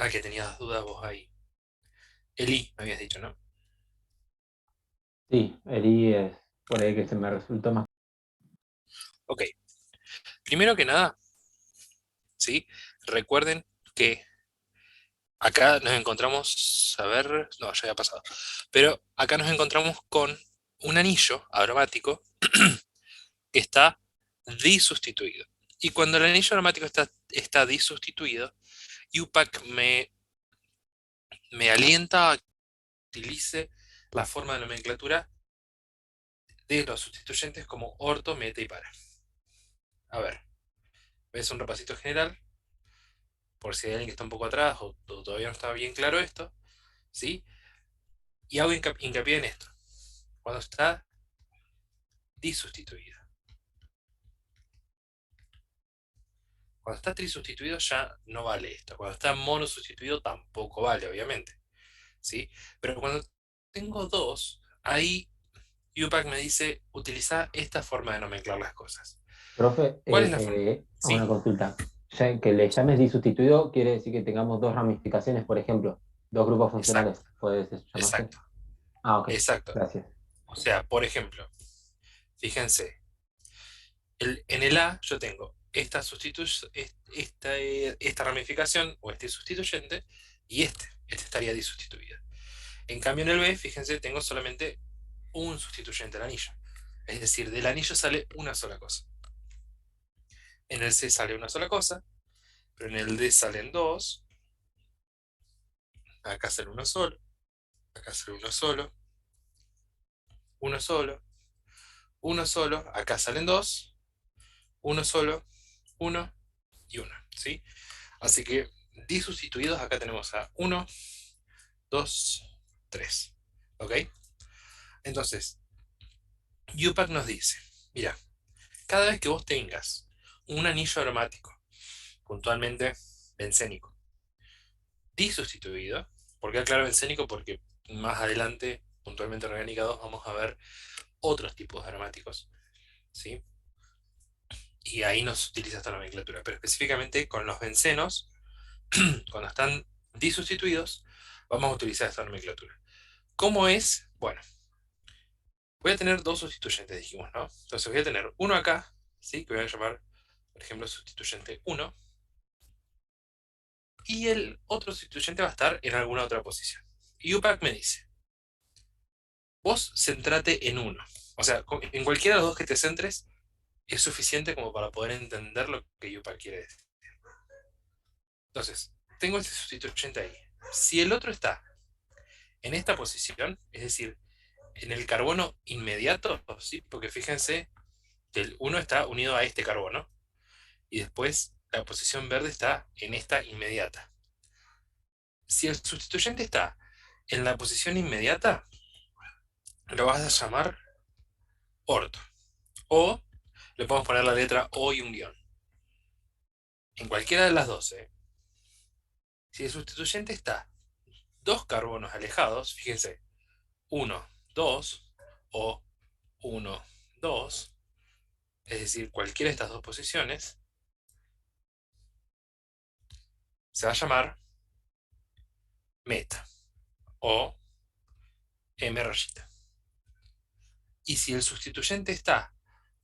que tenías dudas vos ahí. Eli, me habías dicho, ¿no? Sí, el I es por ahí que se me resultó más. Ok, primero que nada, ¿sí? Recuerden que acá nos encontramos, a ver, no, ya había pasado, pero acá nos encontramos con un anillo aromático que está disustituido. Y cuando el anillo aromático está disustituido, UPAC me alienta a que utilice la forma de nomenclatura de los sustituyentes como orto, meta y para. A ver, ves un repasito general, por si hay alguien que está un poco atrás o todavía no está bien claro esto, ¿sí? Y hago hincapié en esto. Cuando está disustituido. Cuando está trisustituido ya no vale esto. Cuando está monosustituido tampoco vale, obviamente. ¿Sí? Pero cuando tengo dos, ahí UPAC me dice, utiliza esta forma de nomenclar las cosas. Profe, ¿Cuál es la forma? una ¿Sí? consulta. Ya que le llames disustituido quiere decir que tengamos dos ramificaciones, por ejemplo, dos grupos Exacto, funcionales. ¿Puede llamarse? exacto, Ah, ok. exacto. Gracias. O sea, por ejemplo, fíjense, en el A yo tengo esta ramificación o este sustituyente y este estaría disustituido. En cambio en el B, fíjense, tengo solamente un sustituyente al anillo. Es decir, del anillo sale una sola cosa. En el C sale una sola cosa, pero en el D salen dos, acá sale uno solo, acá sale uno solo, uno solo, acá salen dos, uno solo, uno y uno, ¿sí? Así que disustituidos acá tenemos a uno, 2, 3. ¿Ok? Entonces, UPAC nos dice, mira, cada vez que vos tengas un anillo aromático, puntualmente bencénico, disustituido, ¿por qué aclaro bencénico? Porque más adelante, puntualmente en Orgánica 2, vamos a ver otros tipos de aromáticos, ¿sí? Y ahí nos utiliza esta nomenclatura, pero específicamente con los bencenos, cuando están disustituidos, vamos a utilizar esta nomenclatura. ¿Cómo es? Bueno, voy a tener dos sustituyentes, dijimos, ¿no? Entonces voy a tener uno acá, ¿sí? Que voy a llamar, por ejemplo, sustituyente uno. Y el otro sustituyente va a estar en alguna otra posición. Y UPAC me dice, vos centrate en uno. O sea, en cualquiera de los dos que te centres es suficiente como para poder entender lo que UPAC quiere decir. Entonces, tengo este sustituyente ahí. Si el otro está en esta posición, es decir, en el carbono inmediato, ¿sí? Porque fíjense que el uno está unido a este carbono, y después la posición verde está en esta inmediata. Si el sustituyente está en la posición inmediata, lo vas a llamar orto. O le podemos poner la letra O y un guión. En cualquiera de las dos, ¿eh? Si el sustituyente está dos carbonos alejados, fíjense, uno 2 o uno 2, es decir, cualquiera de estas dos posiciones, se va a llamar meta o M rayita. Y si el sustituyente está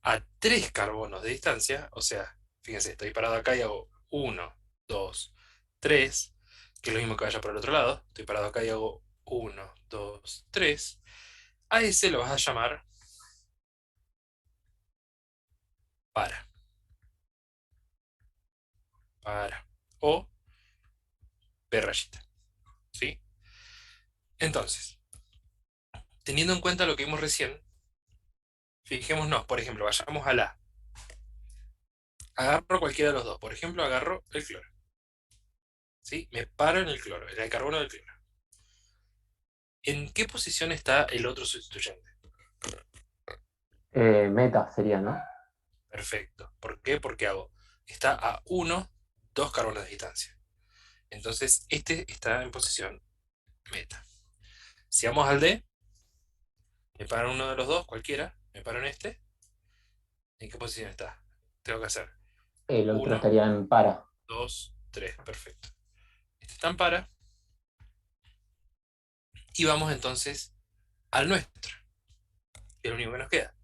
a 3 carbonos de distancia, o sea, fíjense, estoy parado acá y hago uno 2 3, que es lo mismo que vaya por el otro lado, estoy parado acá y hago uno 2 3, a ese lo vas a llamar para, para, o P rayita, ¿sí? Entonces, teniendo en cuenta lo que vimos recién, fijémonos, por ejemplo, vayamos a la, agarro cualquiera de los dos, por ejemplo, agarro el cloro, ¿sí? Me paro en el cloro, en el carbono del cloro. ¿En qué posición está el otro sustituyente? Meta sería, ¿no? Perfecto. ¿Por qué? Porque hago, está a uno 2 carbonos de distancia. Entonces, este está en posición meta. Si vamos al D, me paro en uno de los dos, cualquiera, me paro en este. ¿En qué posición está? Tengo que hacer El otro uno estaría en para. 2 3 perfecto. están para, y vamos entonces al nuestro, que es lo único que nos queda.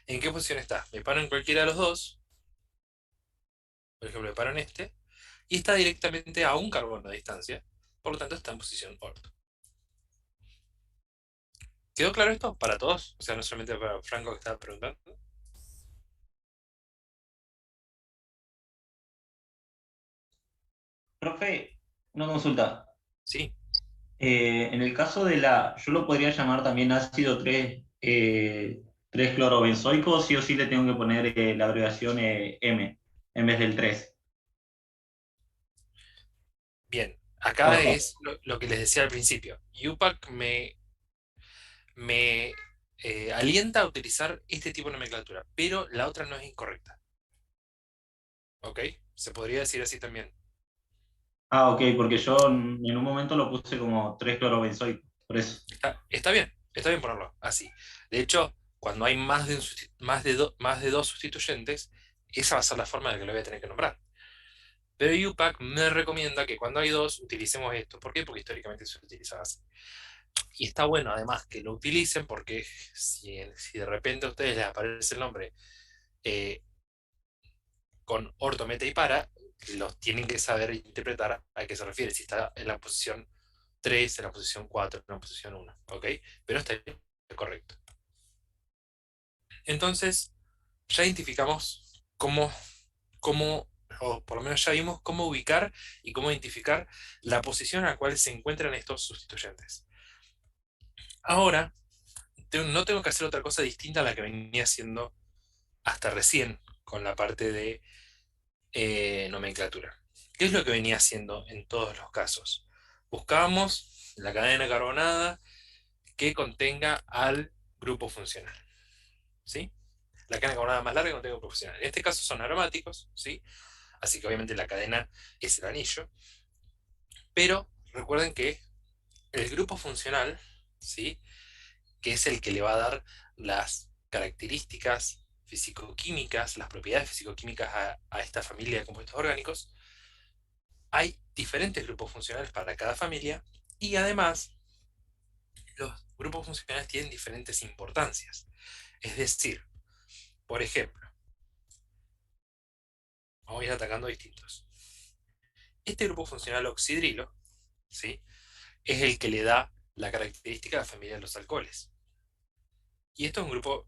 ¿En qué posición está? Me paro en cualquiera de los dos, por ejemplo, me paro en este, y está directamente a un carbono de distancia, por lo tanto está en posición orto. ¿Quedó claro esto? Para todos, o sea, no solamente para Franco que estaba preguntando. Profe, una consulta. Sí, En el caso de yo lo podría llamar también ácido 3 clorobenzoico, sí o sí le tengo que poner la abreviación M en vez del 3. bien. O Acá sea, es lo que les decía al principio. UPAC me alienta a utilizar este tipo de nomenclatura, pero la otra no es incorrecta. ¿Ok? Se podría decir así también. ok, porque yo en un momento lo puse como 3 clorobenzoico, por eso. Está bien ponerlo así. De hecho, cuando hay más de dos sustituyentes, esa va a ser la forma en la que lo voy a tener que nombrar. Pero UPAC me recomienda que cuando hay dos utilicemos esto. ¿Por qué? Porque históricamente se utilizaba así. Y está bueno además que lo utilicen porque si de repente a ustedes les aparece el nombre eh, con orto, meta y para, los tienen que saber interpretar a qué se refiere. Si está en la posición 3, en la posición 4, en la posición 1. ¿Ok? Pero está correcto. Entonces, ya identificamos cómo, o por lo menos ya vimos cómo ubicar y cómo identificar la posición a la cual se encuentran estos sustituyentes. Ahora, no tengo que hacer otra cosa distinta a la que venía haciendo hasta recién con la parte de nomenclatura. ¿Qué es lo que venía haciendo en todos los casos? Buscábamos la cadena carbonada que contenga al grupo funcional, ¿sí? La cadena carbonada más larga que contenga el grupo funcional. En este caso son aromáticos, ¿sí? Así que obviamente la cadena es el anillo, pero recuerden que el grupo funcional, ¿sí? Que es el que le va a dar las características fisicoquímicas, las propiedades fisicoquímicas a esta familia de compuestos orgánicos, hay diferentes grupos funcionales para cada familia y además los grupos funcionales tienen diferentes importancias. Es decir, por ejemplo, vamos a ir atacando distintos. Este grupo funcional oxidrilo, ¿sí? Es el que le da la característica a la familia de los alcoholes. Y esto es un grupo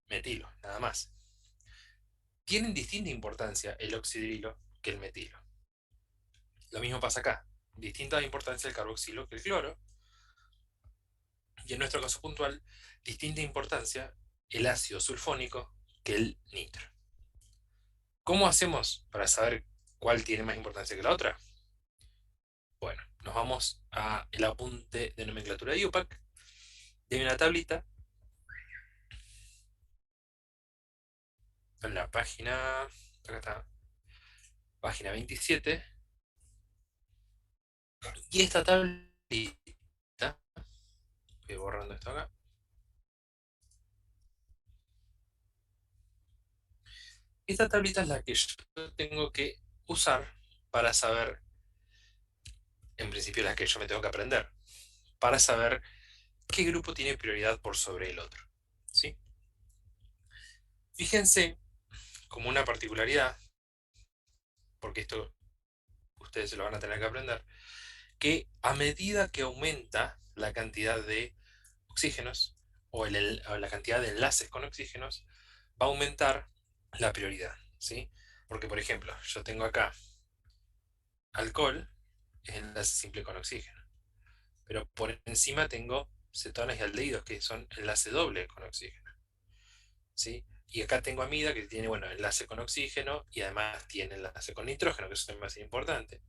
metilo, nada más. Tienen distinta importancia el oxidrilo que el metilo. Lo mismo pasa acá. Distinta importancia el carboxilo que el cloro. Y en nuestro caso puntual, distinta importancia el ácido sulfónico que el nitro. ¿Cómo hacemos para saber cuál tiene más importancia que la otra? Bueno, nos vamos al apunte de nomenclatura de UPAC. Y hay una tablita en la página, acá está, página 27. Y esta tablita, voy borrando esto acá. Esta tablita es la que yo tengo que usar para saber, en principio la que yo me tengo que aprender, para saber qué grupo tiene prioridad por sobre el otro. ¿Sí? Fíjense como una particularidad, porque esto ustedes se lo van a tener que aprender, que a medida que aumenta la cantidad de oxígenos o la cantidad de enlaces con oxígenos, va a aumentar la prioridad. ¿Sí? Porque, por ejemplo, yo tengo acá alcohol, es enlace simple con oxígeno. Pero por encima tengo cetonas y aldehídos, que son enlace doble con oxígeno. ¿Sí? Y acá tengo amida, que tiene, bueno, enlace con oxígeno y además tiene enlace con nitrógeno, que eso es más importante.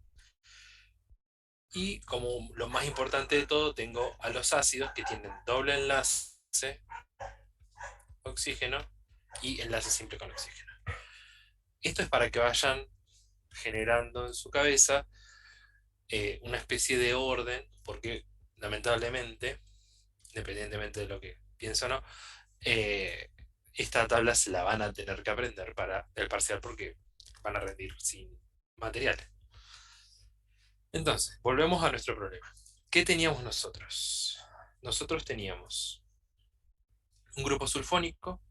Y como lo más importante de todo, tengo a los ácidos que tienen doble enlace oxígeno y enlace simple con oxígeno. Esto es para que vayan generando en su cabeza una especie de orden, porque lamentablemente, independientemente de lo que pienso o no, eh, esta tabla se la van a tener que aprender para el parcial porque van a rendir sin materiales. Entonces, volvemos a nuestro problema. ¿Qué teníamos nosotros? Nosotros teníamos un grupo sulfónico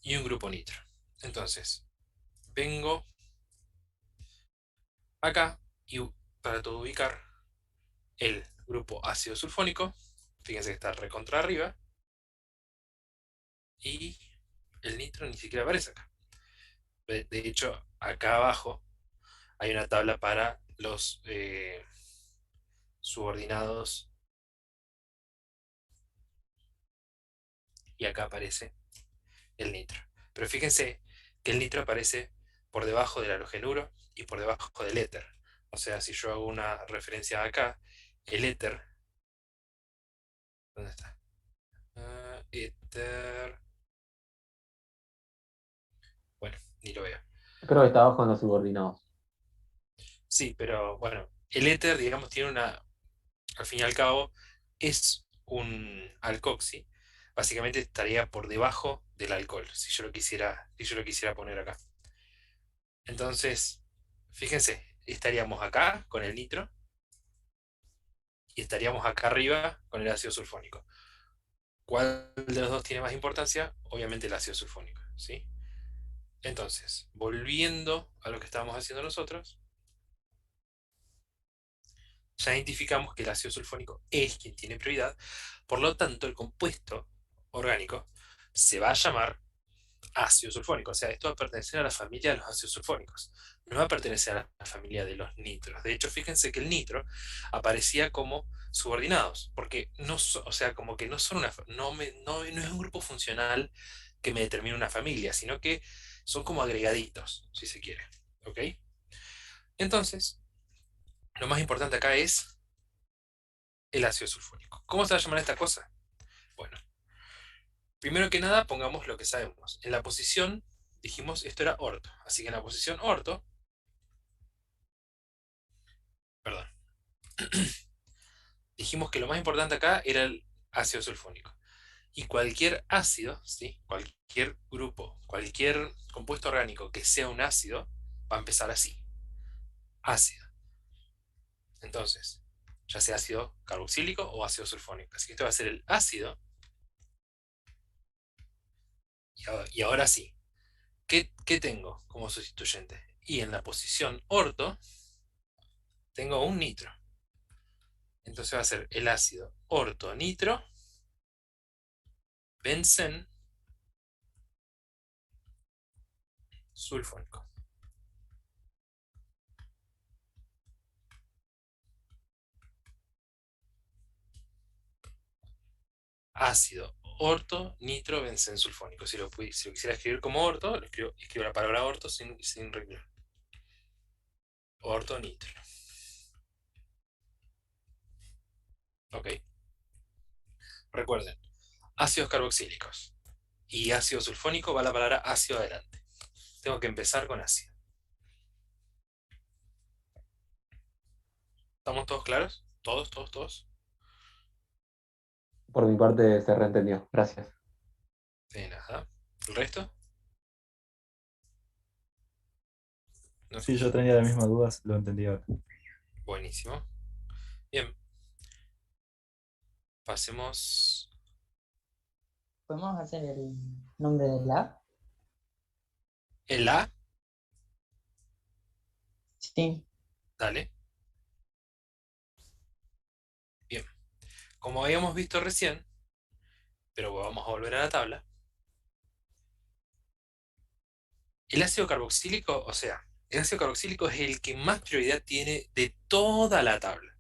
y un grupo nitro. Entonces, vengo acá y trato de ubicar el grupo ácido sulfónico. Fíjense que está recontra arriba. Y el nitro ni siquiera aparece acá. De hecho, acá abajo hay una tabla para los subordinados. Y acá aparece el nitro. Pero fíjense que el nitro aparece por debajo del halogenuro y por debajo del éter. O sea, si yo hago una referencia acá, el éter, ¿dónde está? Éter, bueno, ni lo veo. Creo que está abajo en los subordinados. Sí, pero bueno, el éter, digamos, tiene una, al fin y al cabo, es un alcoxi. Básicamente estaría por debajo del alcohol, si yo lo quisiera poner acá. Entonces, fíjense, estaríamos acá con el nitro y estaríamos acá arriba con el ácido sulfónico. ¿Cuál de los dos tiene más importancia? Obviamente el ácido sulfónico, ¿sí? Entonces, volviendo a lo que estábamos haciendo nosotros, ya identificamos que el ácido sulfónico es quien tiene prioridad, por lo tanto el compuesto orgánico se va a llamar ácido sulfónico, o sea, esto va a pertenecer a la familia de los ácidos sulfónicos, no va a pertenecer a la familia de los nitros. De hecho, fíjense que el nitro aparecía como subordinados, porque no, o sea, como que no son una, no es un grupo funcional que me determine una familia, sino que son como agregaditos, si se quiere. ¿Ok? Entonces, lo más importante acá es el ácido sulfónico. ¿Cómo se va a llamar esta cosa? Bueno, primero que nada, pongamos lo que sabemos. En la posición, dijimos, esto era orto. Así que en la posición orto, perdón, dijimos que lo más importante acá era el ácido sulfónico. Y cualquier ácido, ¿sí? Cualquier grupo, cualquier compuesto orgánico que sea un ácido, va a empezar así. Ácido. Entonces, ya sea ácido carboxílico o ácido sulfónico. Así que esto va a ser el ácido. Y ahora sí. ¿Qué tengo como sustituyente? Y en la posición orto, tengo un nitro. Entonces va a ser el ácido ortonitro, bencen, sulfónico. Ácido orto, nitro, bencen, sulfónico. Si lo quisiera escribir como orto, escribo la palabra orto sin regla. Orto, nitro. Ok. Recuerden, ácidos carboxílicos y ácido sulfónico va la palabra ácido adelante. Tengo que empezar con ácido. ¿Estamos todos claros? ¿Todos, todos, todos? Por mi parte se reentendió. Gracias. De nada. ¿El resto? No Sí, yo escucho. tenía las mismas dudas, lo entendí ahora. Buenísimo. Bien, pasemos ¿Podemos hacer el nombre del lab? el A. Sí. Dale. Bien. Como habíamos visto recién, pero vamos a volver a la tabla, el ácido carboxílico, o sea, el ácido carboxílico es el que más prioridad tiene de toda la tabla.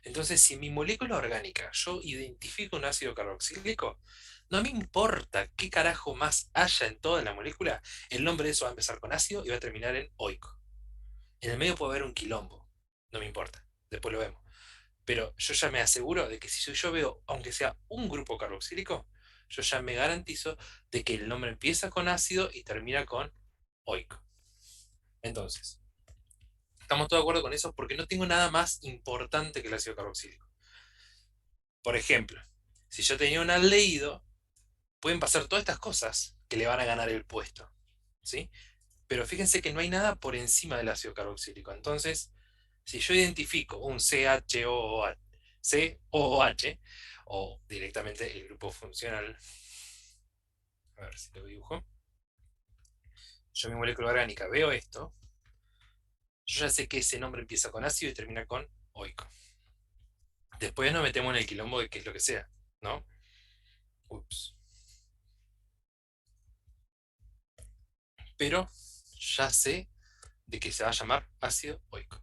Entonces, si en mi molécula orgánica yo identifico un ácido carboxílico, no me importa qué carajo más haya en toda la molécula, el nombre de eso va a empezar con ácido y va a terminar en oico. En el medio puede haber un quilombo, no me importa, después lo vemos. Pero yo ya me aseguro de que si yo veo, aunque sea un grupo carboxílico, yo ya me garantizo de que el nombre empieza con ácido y termina con oico. Entonces, ¿estamos todos de acuerdo con eso? Porque no tengo nada más importante que el ácido carboxílico. Por ejemplo, si yo tenía un aldehído, pueden pasar todas estas cosas que le van a ganar el puesto, ¿sí? Pero fíjense que no hay nada por encima del ácido carboxílico. Entonces, Si yo identifico un CHOOH, COOH, o directamente el grupo funcional, a ver si lo dibujo, yo mi molécula orgánica veo esto, yo ya sé que ese nombre empieza con ácido y termina con oico. Después nos metemos en el quilombo de qué es lo que sea, ¿no? Ups. Pero ya sé de que se va a llamar ácido oico.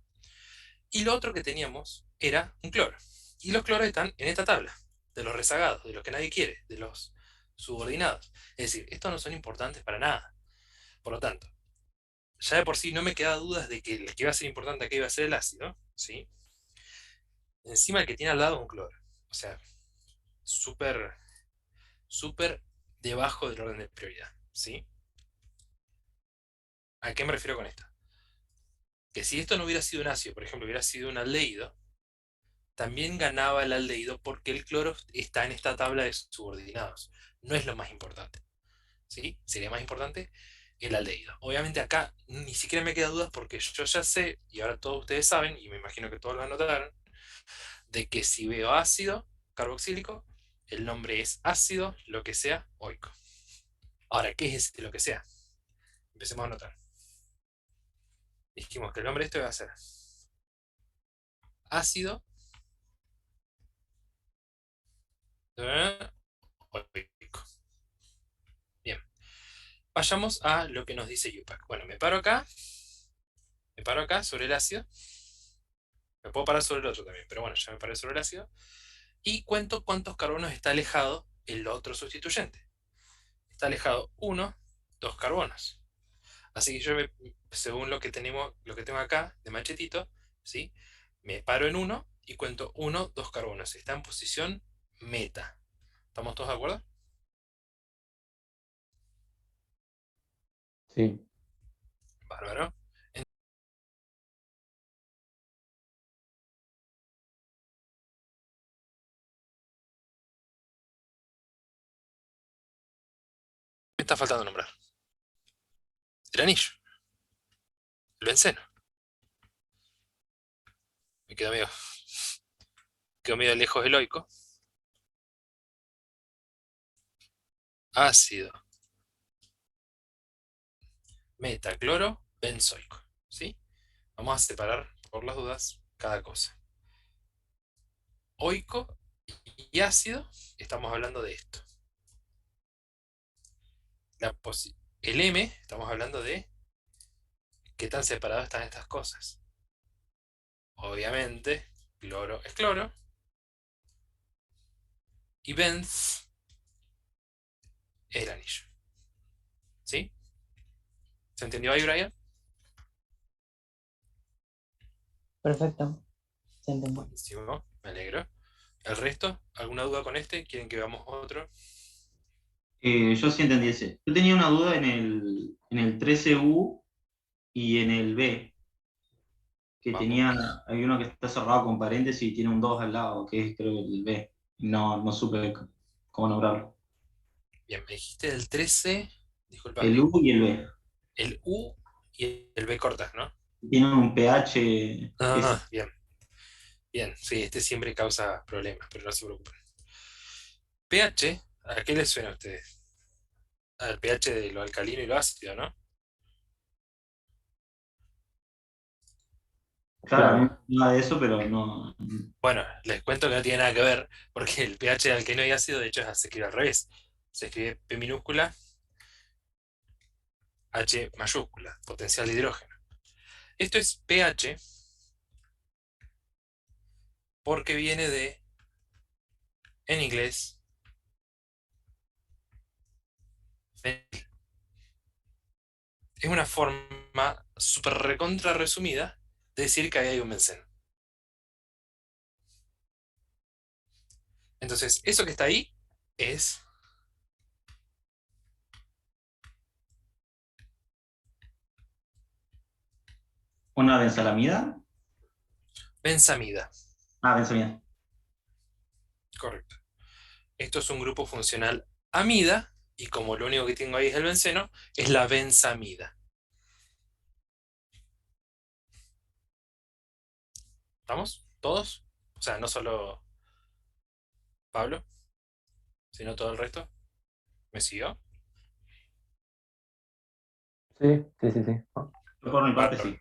Y lo otro que teníamos era un cloro. Y los cloros están en esta tabla, de los rezagados, de los que nadie quiere, de los subordinados. Es decir, estos no son importantes para nada. Por lo tanto, ya de por sí no me queda dudas de que el que iba a ser importante aquí iba a ser el ácido, ¿sí? Encima el que tiene al lado un cloro. O sea, súper, súper debajo del orden de prioridad, ¿sí? ¿A qué me refiero con esto? Que si esto no hubiera sido un ácido, por ejemplo, hubiera sido un aldehído, también ganaba el aldehído porque el cloro está en esta tabla de subordinados. No es lo más importante, ¿sí? Sería más importante el aldehído. Obviamente acá ni siquiera me queda dudas porque yo ya sé, y ahora todos ustedes saben, y me imagino que todos lo anotaron, de que si veo ácido carboxílico, el nombre es ácido, lo que sea, oico. Ahora, ¿qué es lo que sea? Empecemos a anotar. Dijimos que el nombre de esto va a ser ácido oico. Bien, vayamos a lo que nos dice UPAC. Bueno, me paro acá sobre el ácido. Me puedo parar sobre el otro también, pero bueno, ya me paré sobre el ácido. Y cuento cuántos carbonos está alejado el otro sustituyente. Está alejado 1, 2 carbonos. Así que yo, según lo que tengo acá de machetito, ¿sí? Me paro en 1 y cuento 1, 2 carbonos. Está en posición meta. ¿Estamos todos de acuerdo? Sí. Bárbaro. Me está faltando nombrar. El anillo. El benceno. Me quedo medio lejos del oico. Ácido. Metacloro benzoico. ¿Sí? Vamos a separar, por las dudas, cada cosa. Oico y ácido, estamos hablando de esto. El M, estamos hablando de qué tan separados están estas cosas. Obviamente, cloro es cloro. Y benz es el anillo. ¿Sí? ¿Se entendió ahí, Brian? Perfecto. Se entendió. Buenísimo, me alegro. ¿El resto? ¿Alguna duda con este? ¿Quieren que veamos otro? Yo sí entendí ese. Yo tenía una duda en el 13U y en el B, que Vamos. hay uno que está cerrado con paréntesis y tiene un 2 al lado, que es creo el B. No supe cómo nombrarlo. Bien, me dijiste del 13. El Disculpame. U y el B. El U y el B cortas, ¿no? Tienen un pH. Ah, bien. Bien, sí, este siempre causa problemas, pero no se preocupen. pH, ¿a qué les suena a ustedes? Al pH de lo alcalino y lo ácido, ¿no? Claro, a mí me Claro. hablaba de eso, pero no. Bueno, les cuento que no tiene nada que ver, porque el pH de alqueno y ácido, de hecho, se escribe al revés. Se escribe P minúscula, H mayúscula, potencial de hidrógeno. Esto es pH porque viene de, en inglés, fenil. Es una forma súper recontra resumida de decir que ahí hay un benceno. Entonces, eso que está ahí es ¿Una benzalamida? benzamida. Ah, benzalamida. Correcto. Esto es un grupo funcional amida, y como lo único que tengo ahí es el benceno, es la benzamida. ¿Estamos? ¿Todos? O sea, no solo Pablo, sino todo el resto. ¿Me siguió? Sí, sí, sí, sí. Yo por mi parte Bárbaro, sí.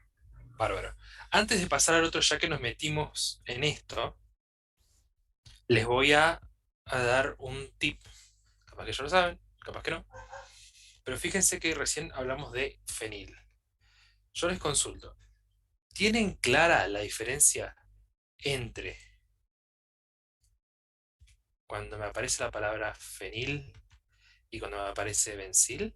bárbaro. Antes de pasar al otro, ya que nos metimos en esto, les voy a dar un tip. Capaz que ya lo saben, capaz que no. Pero fíjense que recién hablamos de fenil. Yo les consulto. ¿Tienen clara la diferencia entre cuando me aparece la palabra fenil y cuando me aparece bencil?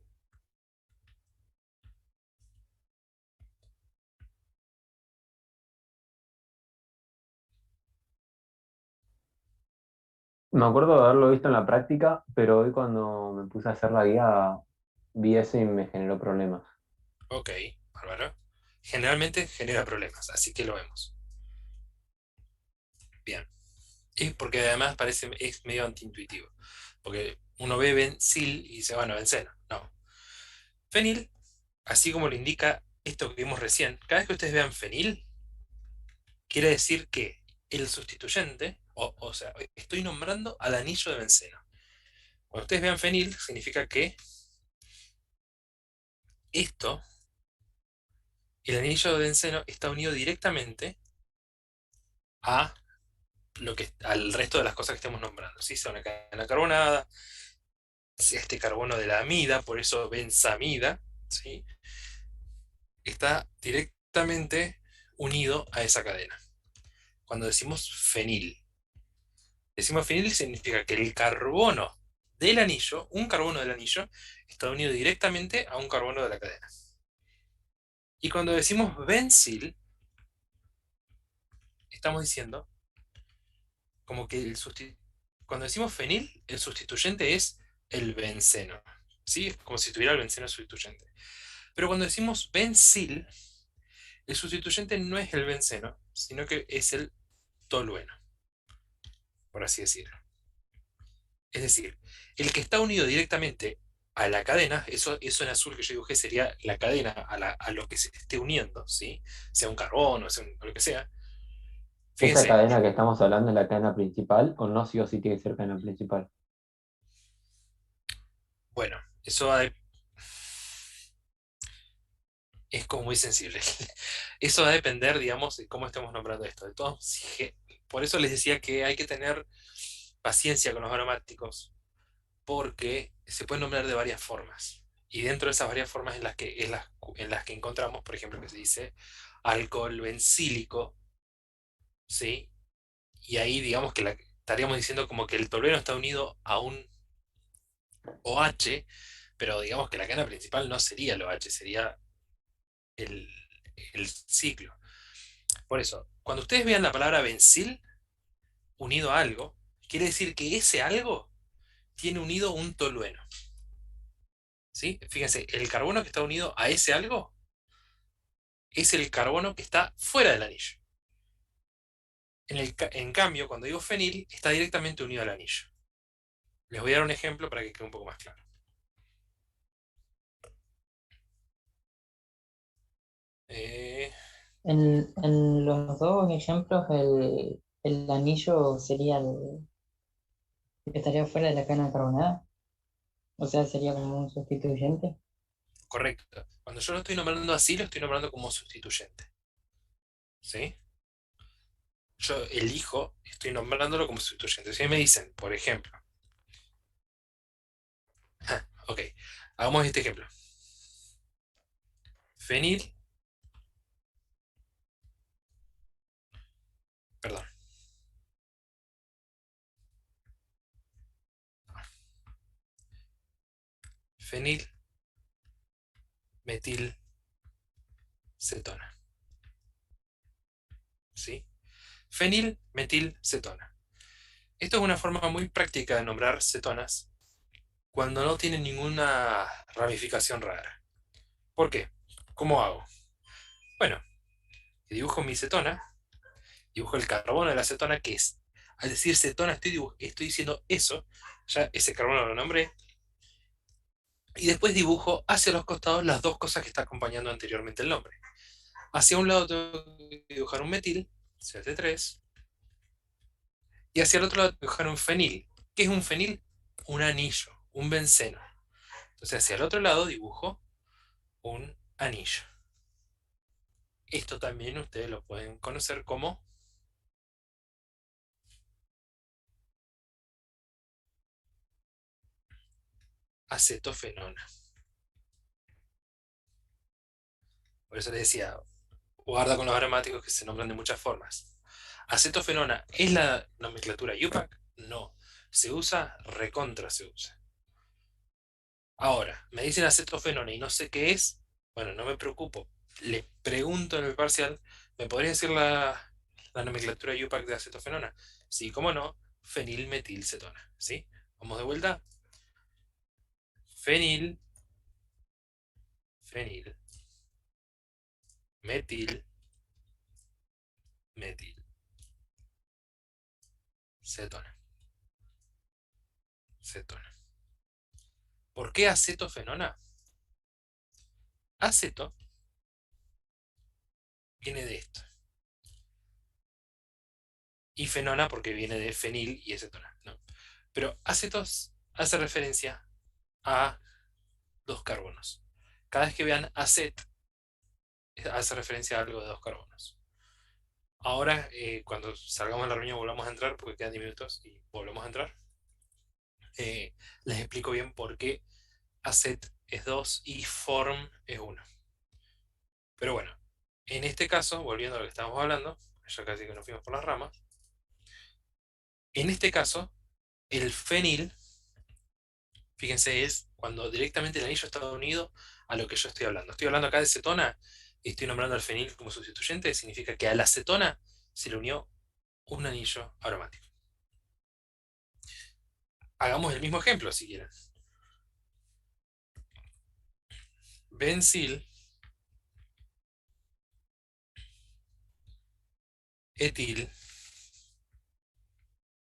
Me acuerdo de haberlo visto en la práctica, pero hoy cuando me puse a hacer la guía vi eso y me generó problemas. Ok, bárbaro. Generalmente genera problemas, así que lo vemos. Bien. Es porque además es medio antiintuitivo. Porque uno ve bencil y dice, bueno, benceno. No. Fenil, así como lo indica esto que vimos recién, cada vez que ustedes vean fenil, quiere decir que el sustituyente, o sea, estoy nombrando al anillo de benceno. Cuando ustedes vean fenil, significa que esto, el anillo de benceno, está unido directamente a al resto de las cosas que estamos nombrando. ¿Sí? Sea una cadena carbonada, sea este carbono de la amida, por eso benzamida, ¿sí? Está directamente unido a esa cadena. Cuando decimos fenil significa que el carbono del anillo, un carbono del anillo, está unido directamente a un carbono de la cadena. Y cuando decimos bencil, estamos diciendo como que cuando decimos fenil, el sustituyente es el benceno. ¿Sí? Es como si tuviera el benceno sustituyente. Pero cuando decimos bencil, el sustituyente no es el benceno, sino que es el tolueno, por así decirlo. Es decir, el que está unido directamente a la cadena, eso en azul que yo dibujé sería la cadena a lo que se esté uniendo, ¿sí? Sea un carbono, o lo que sea. ¿Esa Fíjense, cadena que estamos hablando es la cadena principal o no sí o sí tiene que ser cadena principal? bueno, es como muy sensible. Eso va a depender, digamos, de cómo estemos nombrando esto. De todos, por eso les decía que hay que tener paciencia con los aromáticos, porque se pueden nombrar de varias formas. Y dentro de esas varias formas en las que encontramos, por ejemplo, que se dice alcohol bencílico, ¿sí? Y ahí digamos que estaríamos diciendo como que el tolueno está unido a un OH, pero digamos que la cadena principal no sería el OH, sería el, el ciclo. Por eso, cuando ustedes vean la palabra bencil unido a algo, quiere decir que ese algo tiene unido un tolueno. ¿Sí? Fíjense, el carbono que está unido a ese algo es el carbono que está fuera del anillo. En cambio, cuando digo fenil, está directamente unido al anillo. Les voy a dar un ejemplo para que quede un poco más claro. Eh, En los dos ejemplos, el anillo sería estaría fuera de la cadena carbonada, o sea, sería como un sustituyente. correcto. Cuando yo lo estoy nombrando así, lo estoy nombrando como sustituyente. ¿Sí? Yo elijo, estoy nombrándolo como sustituyente. Si me dicen, por ejemplo, ok, hagamos este ejemplo. Fenil, perdón, fenil, metil, cetona. ¿Sí? Fenil, metil, cetona. Esto es una forma muy práctica de nombrar cetonas cuando no tienen ninguna ramificación rara. ¿Por qué? ¿Cómo hago? Bueno, dibujo mi cetona, dibujo el carbono de la cetona, que es, al decir cetona estoy diciendo eso, ya ese carbono lo nombré, y después dibujo hacia los costados las dos cosas que está acompañando anteriormente el nombre. Hacia un lado tengo que dibujar un metil CH3. Y hacia el otro lado dibujar un fenil. ¿Qué es un fenil? Un anillo, un benceno. Entonces hacia el otro lado dibujo un anillo. Esto también ustedes lo pueden conocer como acetofenona. Por eso les decía, guarda con los aromáticos que se nombran de muchas formas. ¿Acetofenona es la nomenclatura UPAC? No. ¿Se usa? Recontra se usa. Ahora, me dicen acetofenona y no sé qué es. Bueno, no me preocupo. Le pregunto en el parcial, ¿me podría decir la nomenclatura UPAC de acetofenona? Sí, cómo no, fenilmetilcetona. ¿Sí? Vamos de vuelta. Fenil, fenil, metil, metil, cetona, cetona. ¿Por qué acetofenona? Aceto viene de esto. Y fenona porque viene de fenil y acetona, ¿no? Pero acetos hace referencia a dos carbonos. Cada vez que vean acet, hace referencia a algo de dos carbonos. Ahora, cuando salgamos de la reunión, volvamos a entrar, porque quedan 10 minutos y volvemos a entrar. Les explico bien por qué acet es 2 y form es 1. Pero bueno, en este caso, volviendo a lo que estábamos hablando, ya casi que nos fuimos por las ramas. En este caso, el fenil, fíjense, es cuando directamente el anillo está unido a lo que yo estoy hablando. Estoy hablando acá de cetona y estoy nombrando al fenil como sustituyente, significa que a la cetona se le unió un anillo aromático. Hagamos el mismo ejemplo si quieren. Bencil, etil,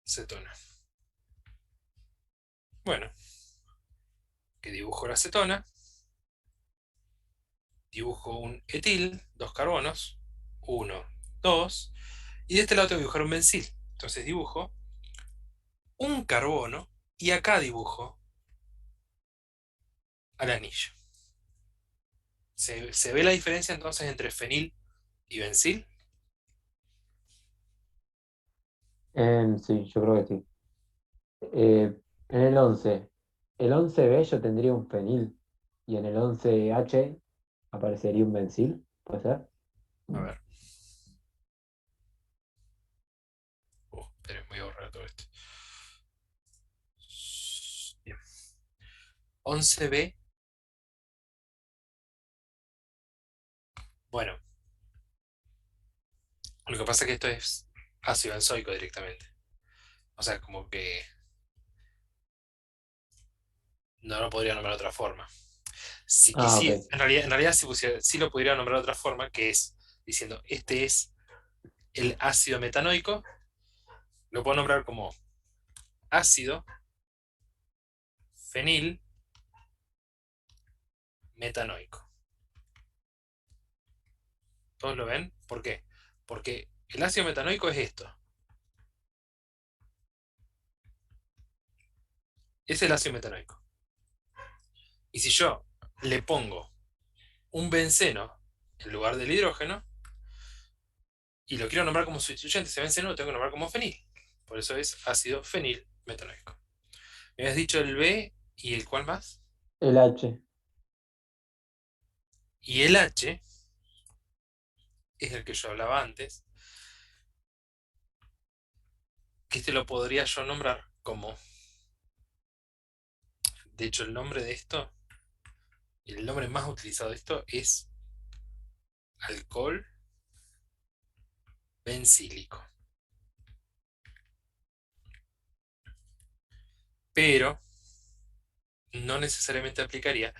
cetona. Bueno, que dibujo la cetona, dibujo un etil, dos carbonos, uno, dos, y de este lado tengo que dibujar un bencil. Entonces dibujo un carbono y acá dibujo al anillo. ¿Se ve la diferencia entonces entre fenil y bencil? Sí, yo creo que sí. En el 11, el 11B yo tendría un fenil y en el 11H aparecería un bencil, ¿puede ser? A ver. Esperen, voy a borrar todo esto. Bien. 11B. Bueno, lo que pasa es que esto es ácido benzoico directamente. O sea, como que no lo podría nombrar de otra forma. Si Ah, quisiera, ok. en realidad sí lo podría nombrar de otra forma, que es diciendo, este es el ácido metanoico, lo puedo nombrar como ácido fenil metanoico. ¿Todos lo ven? ¿Por qué? Porque el ácido metanoico es esto. Es el ácido metanoico. Y si yo le pongo un benceno en lugar del hidrógeno, y lo quiero nombrar como sustituyente, ese benceno lo tengo que nombrar como fenil. Por eso es ácido fenil metanoico. Me habías dicho el B y el cuál más. El H. Y el H es el que yo hablaba antes, que este lo podría yo nombrar como, de hecho el nombre de esto, el nombre más utilizado de esto es alcohol bencílico. Pero no necesariamente aplicaría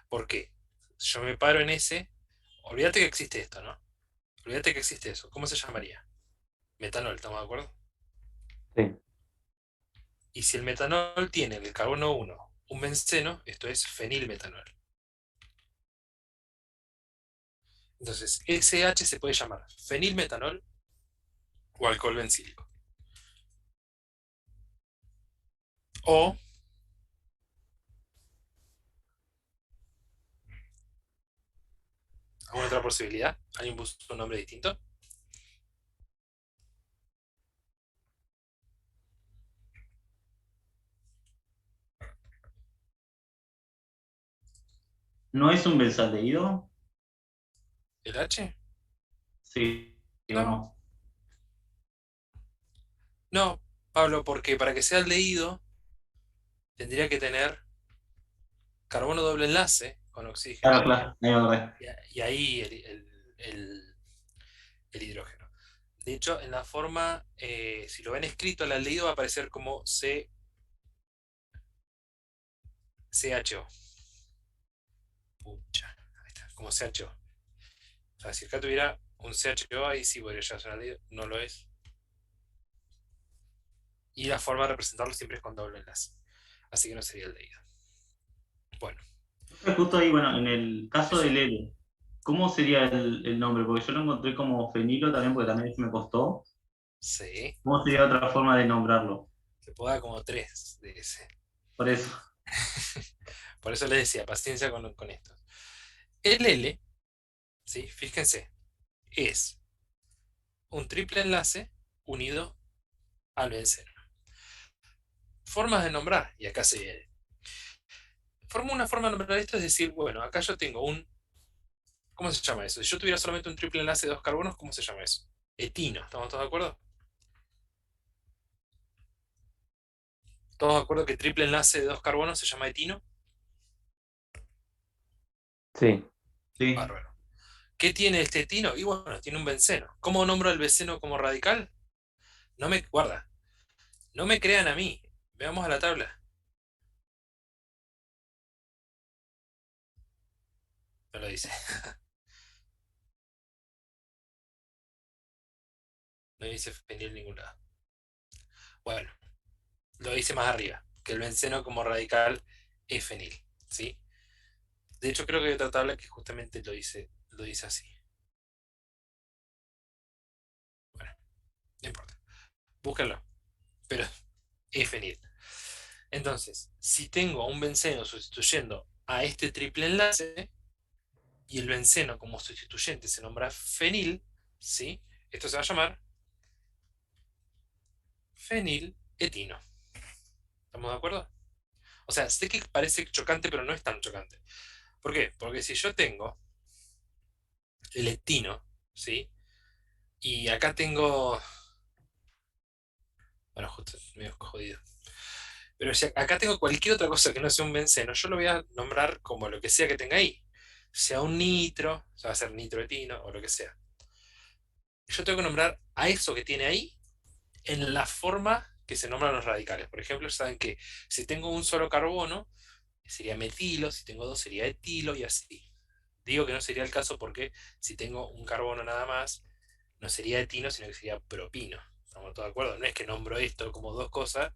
porque yo me paro en ese, olvídate que existe esto, ¿no? Olvídate que existe eso. ¿Cómo se llamaría? Metanol, ¿estamos de acuerdo? Sí. Y si el metanol tiene el carbono 1 un benceno, esto es fenilmetanol. Entonces, ese H se puede llamar fenilmetanol o alcohol bencílico. O, ¿alguna otra posibilidad? ¿Alguien puso un nombre distinto? ¿No es un benzaldehído? ¿El H? Sí, o No, no. no, Pablo, porque para que sea aldehído tendría que tener carbono doble enlace con Claro, oxígeno claro, ahí me acordé. y ahí el hidrógeno. De hecho, en la forma, si lo ven escrito, el aldehído va a aparecer como CHO. Pucha, ahí está, como CHO. O sea, si acá tuviera un CHO, ahí sí podría llegar a ser aldehído. No lo es. Y la forma de representarlo siempre es con doble enlace. Así que no sería aldehído. Bueno, Justo ahí, bueno, en el caso eso. del L, ¿cómo sería el nombre? Porque yo lo encontré como fenilo también, porque también me costó. Sí. ¿Cómo sería otra forma de nombrarlo? Se puede dar como tres de ese. Por eso. Por eso les decía, paciencia con esto. El L, ¿sí? Fíjense, es un triple enlace unido al benceno. Formas de nombrar, y acá se viene. Una forma de nombrar esto es decir, bueno, acá yo tengo un. ¿Cómo se llama eso? Si yo tuviera solamente un triple enlace de dos carbonos, ¿cómo se llama eso? Etino, ¿estamos todos de acuerdo? ¿Todos de acuerdo que triple enlace de dos carbonos se llama etino? Sí, Sí. Bárbaro. ¿Qué tiene este etino? Y bueno, tiene un benceno. ¿Cómo nombro el benceno como radical? Guarda, no me crean a mí. Veamos a la tabla. No lo dice. No dice fenil en ningún lado. Bueno, lo dice más arriba, que el benceno como radical es fenil, ¿sí? De hecho, creo que hay otra tabla que justamente lo dice así. Bueno, no importa. Búsquenlo. Pero es fenil. Entonces, si tengo un benceno sustituyendo a este triple enlace y el benceno como sustituyente se nombra fenil, ¿sí? Esto se va a llamar feniletino. ¿Estamos de acuerdo? O sea, sé que parece chocante, pero no es tan chocante. ¿Por qué? Porque si yo tengo el etino, ¿sí? Y acá tengo. Bueno, justo medio jodido. Pero si acá tengo cualquier otra cosa que no sea un benceno, yo lo voy a nombrar como lo que sea que tenga ahí. Sea un nitro, o sea, va a ser nitroetino o lo que sea. Yo tengo que nombrar a eso que tiene ahí en la forma que se nombran los radicales. Por ejemplo, saben que si tengo un solo carbono, sería metilo, si tengo dos sería etilo y así. Digo que no sería el caso porque si tengo un carbono nada más, no sería etino, sino que sería propino. ¿Estamos todos de acuerdo? No es que nombro esto como dos cosas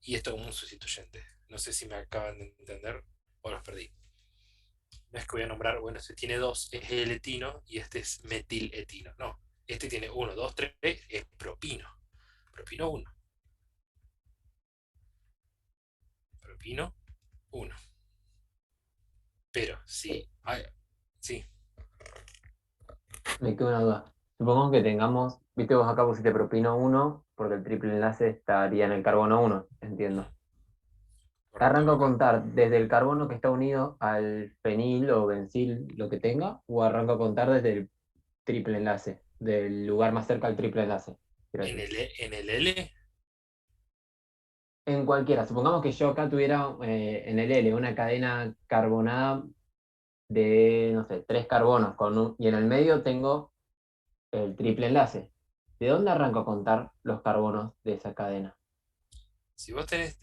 y esto como un sustituyente. No sé si me acaban de entender o los perdí. No es que voy a nombrar, bueno, si tiene dos es el etino y este es metiletino. No, este tiene uno, dos, tres, es propino. Propino uno. Propino uno. Pero eh, sí, ay, sí, me queda una duda. Supongo que tengamos, viste vos acá pusiste propino uno porque el triple enlace estaría en el carbono uno, entiendo. correcto, ¿Arranco a acá. contar desde el carbono que está unido al fenil o bencil, lo que tenga, o arranco a contar desde el triple enlace, del lugar más cerca al triple enlace? Quiero decir. En el L, En cualquiera, supongamos que yo acá tuviera en el L una cadena carbonada de, no sé, tres carbonos, y en el medio tengo el triple enlace. ¿De dónde arranco a contar los carbonos de esa cadena? si vos tenés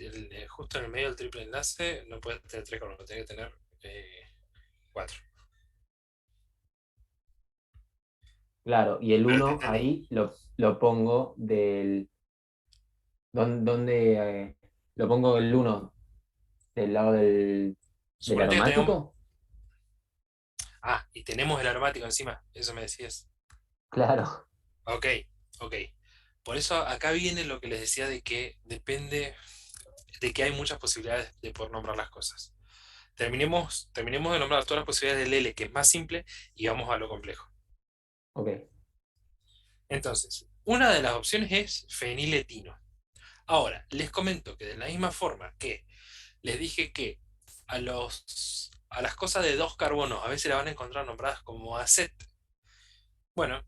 justo en el medio del triple enlace, no puedes tener tres carbonos, tenés que tener cuatro. Claro, y el Pero te uno entendí. ahí lo pongo ¿Dónde lo pongo el uno? ¿Del lado del Suponete que tenemos. aromático? Ah, y tenemos el aromático encima, eso me decías. Claro. Ok, ok. Por eso acá viene lo que les decía de que depende, de que hay muchas posibilidades de poder nombrar las cosas. Terminemos de nombrar todas las posibilidades del L, que es más simple, y vamos a lo complejo. Ok, Entonces, una de las opciones es feniletino. Ahora, les comento que de la misma forma que les dije que a las cosas de dos carbonos a veces las van a encontrar nombradas como acet. Bueno,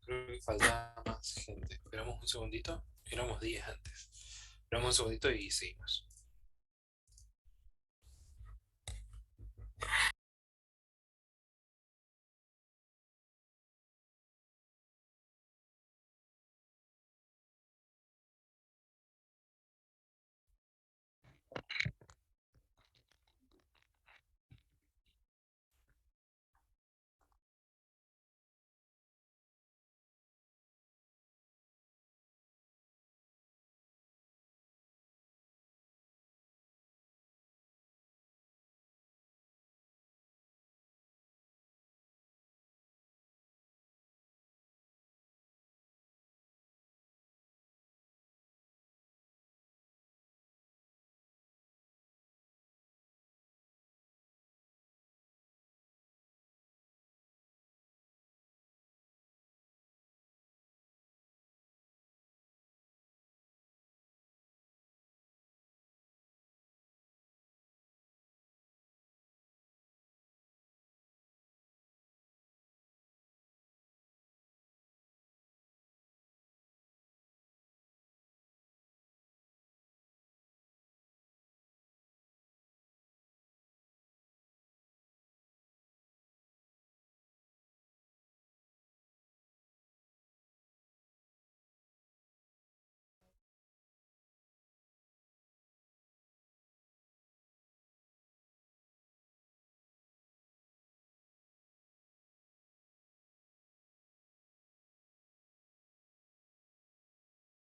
creo que falta más gente. Esperamos un segundito. Éramos 10 antes. Esperamos un segundito y seguimos.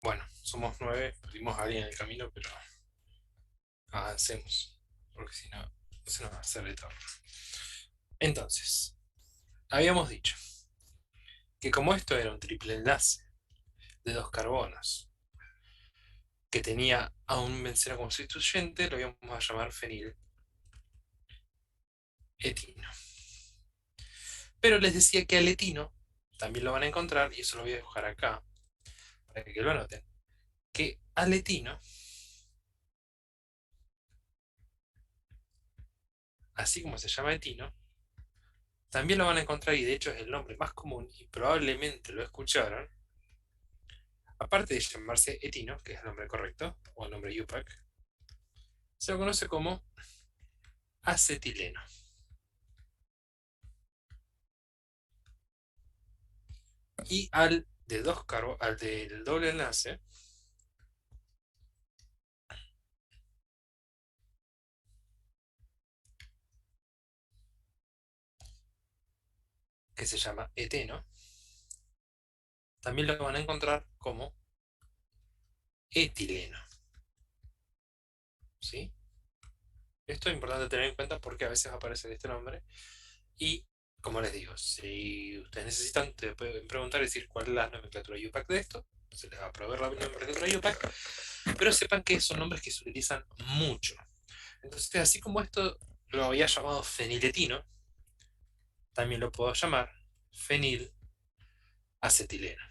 Bueno, somos 9, perdimos a alguien en el camino, pero avancemos, porque si no, se nos va a hacer eterno. Entonces, habíamos dicho que como esto era un triple enlace de dos carbonos que tenía a un benceno constituyente, lo íbamos a llamar feniletino. Pero les decía que al etino también lo van a encontrar, y eso lo voy a dejar acá para que lo anoten, que al etino, así como se llama etino, también lo van a encontrar, y de hecho es el nombre más común, y probablemente lo escucharon, aparte de llamarse etino, que es el nombre correcto, o el nombre UPAC, se lo conoce como acetileno. Y al del doble enlace, que se llama eteno, también lo van a encontrar como etileno. ¿Sí? Esto es importante tener en cuenta porque a veces va a aparecer este nombre y como les digo, si ustedes necesitan, te pueden preguntar y decir cuál es la nomenclatura UPAC de esto. Se les va a proveer la nomenclatura UPAC, pero sepan que son nombres que se utilizan mucho. Entonces, así como esto lo había llamado feniletino, también lo puedo llamar fenilacetileno.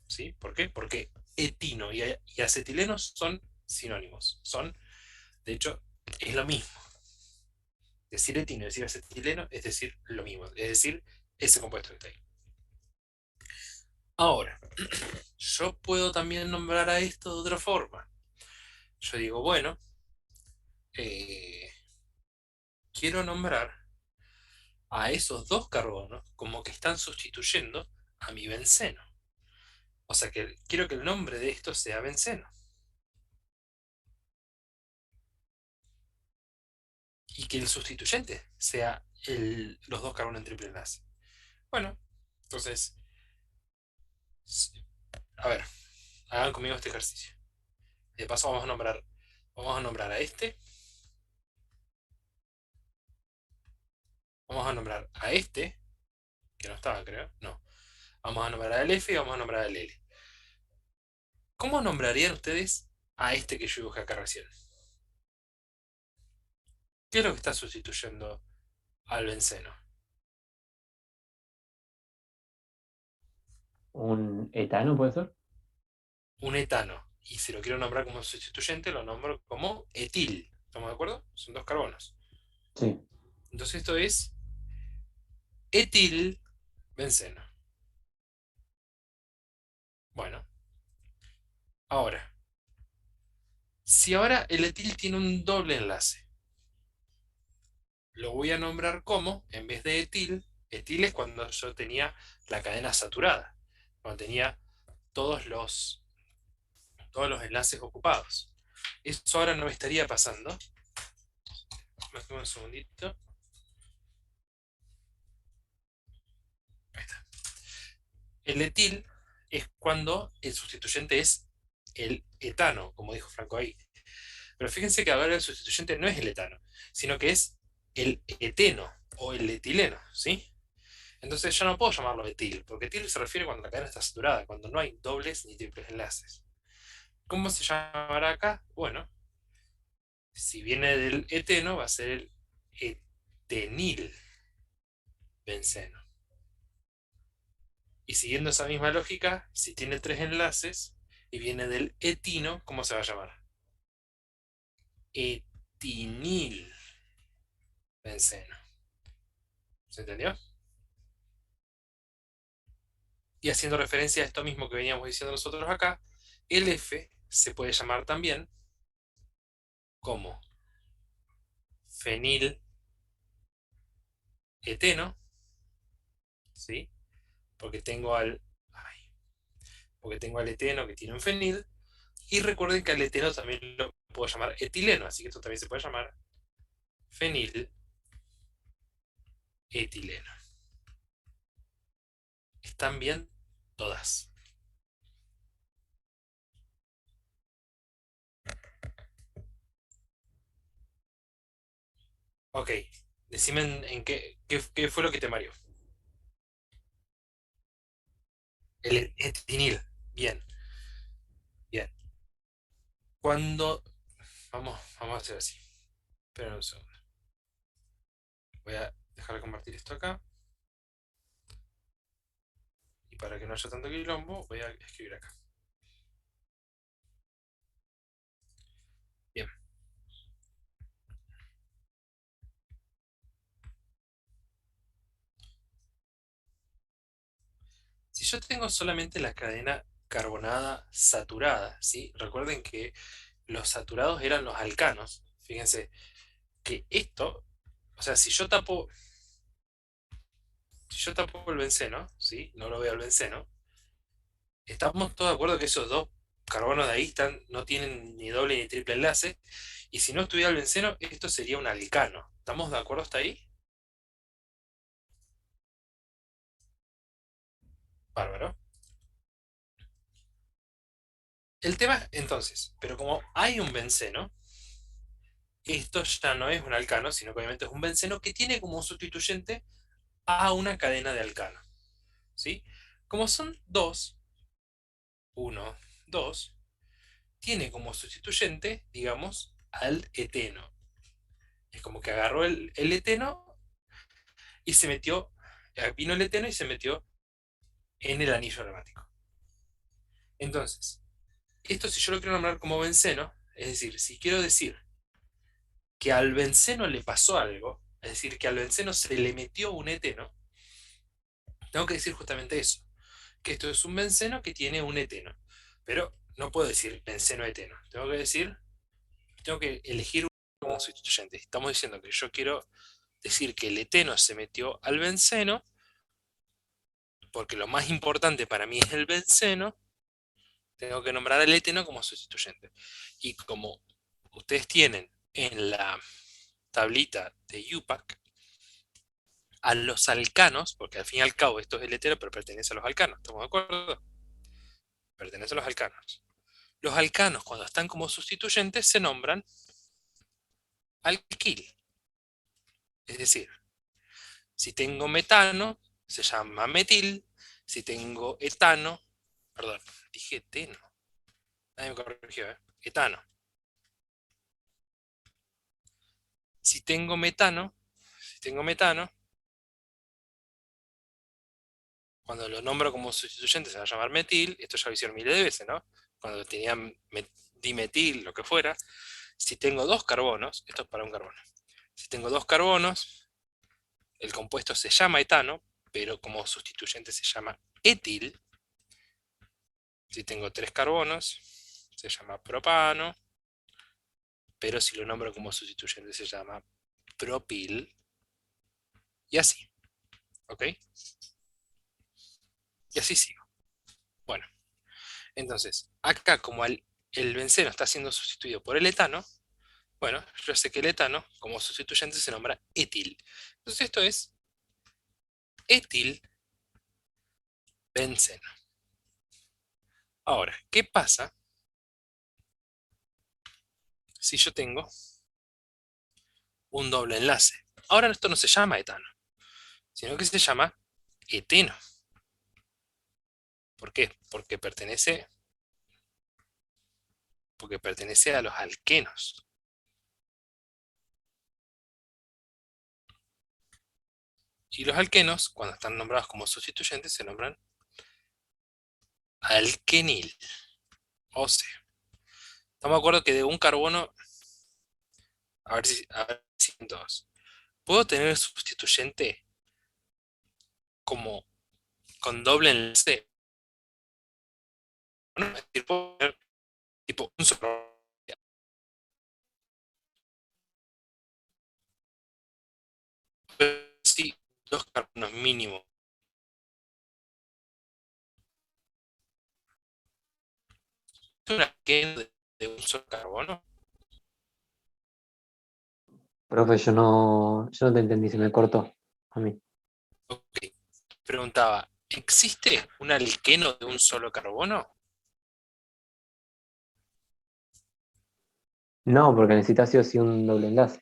¿Sí? ¿Por qué? Porque etino y acetileno son sinónimos. Son, de hecho, es lo mismo. Decir etino y decir acetileno es decir lo mismo. Es decir, ese compuesto que está ahí. Ahora, yo puedo también nombrar a esto de otra forma. Yo digo, bueno, eh, quiero nombrar a esos dos carbonos como que están sustituyendo a mi benceno. O sea que quiero que el nombre de esto sea benceno. Y que el sustituyente sea los dos carbonos en triple enlace. Bueno, entonces, a ver, hagan conmigo este ejercicio. De paso vamos a nombrar a este, vamos a nombrar a este, que no estaba creo, no. Vamos a nombrar al F y vamos a nombrar al L. ¿Cómo nombrarían ustedes a este que yo dibujé acá recién? ¿Qué es lo que está sustituyendo al benceno? ¿Un etano puede ser? Un etano. Y si lo quiero nombrar como sustituyente, lo nombro como etil. ¿Estamos de acuerdo? Son dos carbonos. Sí. Entonces esto es etilbenceno. Bueno, ahora, si ahora el etil tiene un doble enlace, lo voy a nombrar como, en vez de etil es cuando yo tenía la cadena saturada, cuando tenía todos los enlaces ocupados. Eso ahora no me estaría pasando. Un segundito. Ahí está. El etil es cuando el sustituyente es el etano, como dijo Franco ahí. Pero fíjense que ahora el sustituyente no es el etano, sino que es el eteno o el etileno, ¿sí? Entonces ya no puedo llamarlo etil, porque etil se refiere cuando la cadena está saturada, cuando no hay dobles ni triples enlaces. ¿Cómo se llamará acá? Bueno, si viene del eteno, va a ser el etenil benceno. Y siguiendo esa misma lógica, si tiene tres enlaces y viene del etino, ¿cómo se va a llamar? Etinil benceno. ¿Se entendió? Y haciendo referencia a esto mismo que veníamos diciendo nosotros acá, el F se puede llamar también como fenil eteno, ¿sí? Porque tengo porque tengo al eteno que tiene un fenil, y recuerden que al eteno también lo puedo llamar etileno, así que esto también se puede llamar fenil etileno. ¿Están bien? Todas. Ok, decime en qué fue lo que te mareó. El etinil. Bien, bien. Cuando... vamos a hacer así. Espera un segundo. Voy a dejar de compartir esto acá. Y para que no haya tanto quilombo, voy a escribir acá. Bien. Si yo tengo solamente la cadena carbonada saturada, ¿sí? Recuerden que los saturados eran los alcanos. Fíjense que esto, o sea, si yo tapo el benceno, ¿sí? No lo veo al benceno, estamos todos de acuerdo que esos dos carbonos de ahí no tienen ni doble ni triple enlace, y si no estuviera el benceno, esto sería un alcano. ¿Estamos de acuerdo hasta ahí? Bárbaro. El tema entonces, pero como hay un benceno, esto ya no es un alcano, sino que obviamente es un benceno que tiene como sustituyente a una cadena de alcano. ¿Sí? Como son dos, uno, dos, tiene como sustituyente, digamos, al eteno. Es como que agarró el eteno y se metió, vino el eteno y se metió en el anillo aromático. Entonces, esto si yo lo quiero nombrar como benceno, es decir, si quiero decir que al benceno le pasó algo, es decir, que al benceno se le metió un eteno, tengo que decir justamente eso, que esto es un benceno que tiene un eteno. Pero no puedo decir benceno eteno, tengo que elegir uno como sustituyente. Estamos diciendo que yo quiero decir que el eteno se metió al benceno, porque lo más importante para mí es el benceno, tengo que nombrar al eteno como sustituyente. Y como ustedes tienen en la tablita de UPAC, a los alcanos, porque al fin y al cabo esto es el etero, pero pertenece a los alcanos, ¿estamos de acuerdo? Pertenece a los alcanos. Los alcanos, cuando están como sustituyentes, se nombran alquil. Es decir, si tengo metano, se llama metil. Si tengo etano, perdón, dije eteno. Nadie me corrigió, ¿eh? Etano. Si tengo metano, si tengo metano, cuando lo nombro como sustituyente se va a llamar metil. Esto ya lo hicieron miles de veces, ¿no? Cuando tenían dimetil, lo que fuera. Si tengo dos carbonos, esto es para un carbono. Si tengo dos carbonos, el compuesto se llama etano, pero como sustituyente se llama etil. Si tengo tres carbonos, se llama propano, pero si lo nombro como sustituyente se llama propil, y así, ¿ok? Y así sigo. Bueno, entonces, acá como el benceno está siendo sustituido por el etano, bueno, yo sé que el etano, como sustituyente, se nombra etil. Entonces esto es etil benceno. Ahora, ¿qué pasa si yo tengo un doble enlace? Ahora esto no se llama etano, sino que se llama eteno. ¿Por qué? Porque pertenece a los alquenos. Y los alquenos, cuando están nombrados como sustituyentes, se nombran alquenil. O sea, estamos de acuerdo que de un carbono, a ver si en todos, puedo tener el sustituyente como con doble enlace. ¿No? Es decir, puedo tener tipo un solo. Sí, dos carbonos mínimo. ¿Es un alqueno de un solo carbono? Profe, yo no te entendí, se me cortó a mí. Ok. Preguntaba, ¿existe un alqueno de un solo carbono? No, porque necesitas sí o sí un doble enlace.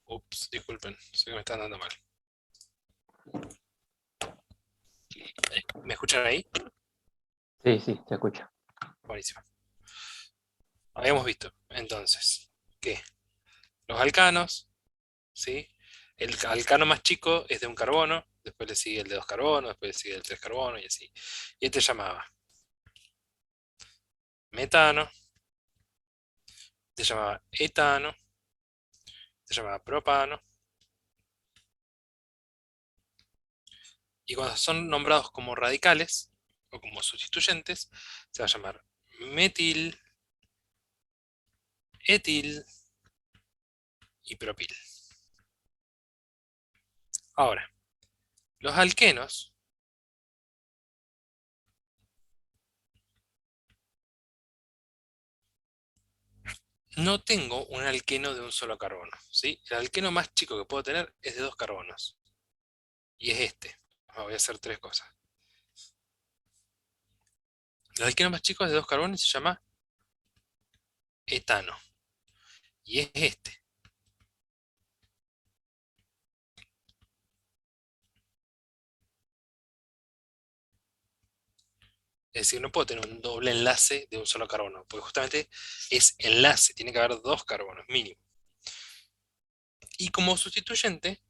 Ups, disculpen, sé que me están dando mal. ¿Me escuchan ahí? Sí, sí, te escucho. Buenísimo. Habíamos visto, entonces, que los alcanos, ¿sí? El alcano más chico es de un carbono, después le sigue el de dos carbonos, después le sigue el de tres carbonos y así. Y este llamaba metano, este llamaba etano, este llamaba propano. Y cuando son nombrados como radicales o como sustituyentes, se va a llamar metil, etil y propil. Ahora, los alquenos, no tengo un alqueno de un solo carbono, ¿sí? El alqueno más chico que puedo tener es de 2 carbonos. Y es este. Voy a hacer 3 cosas. El alqueno más chico es de 2 carbonos y se llama etano. Y es este. Es decir, no puedo tener un doble enlace de un solo carbono, porque justamente es enlace, tiene que haber 2 carbonos mínimo. Y como sustituyente,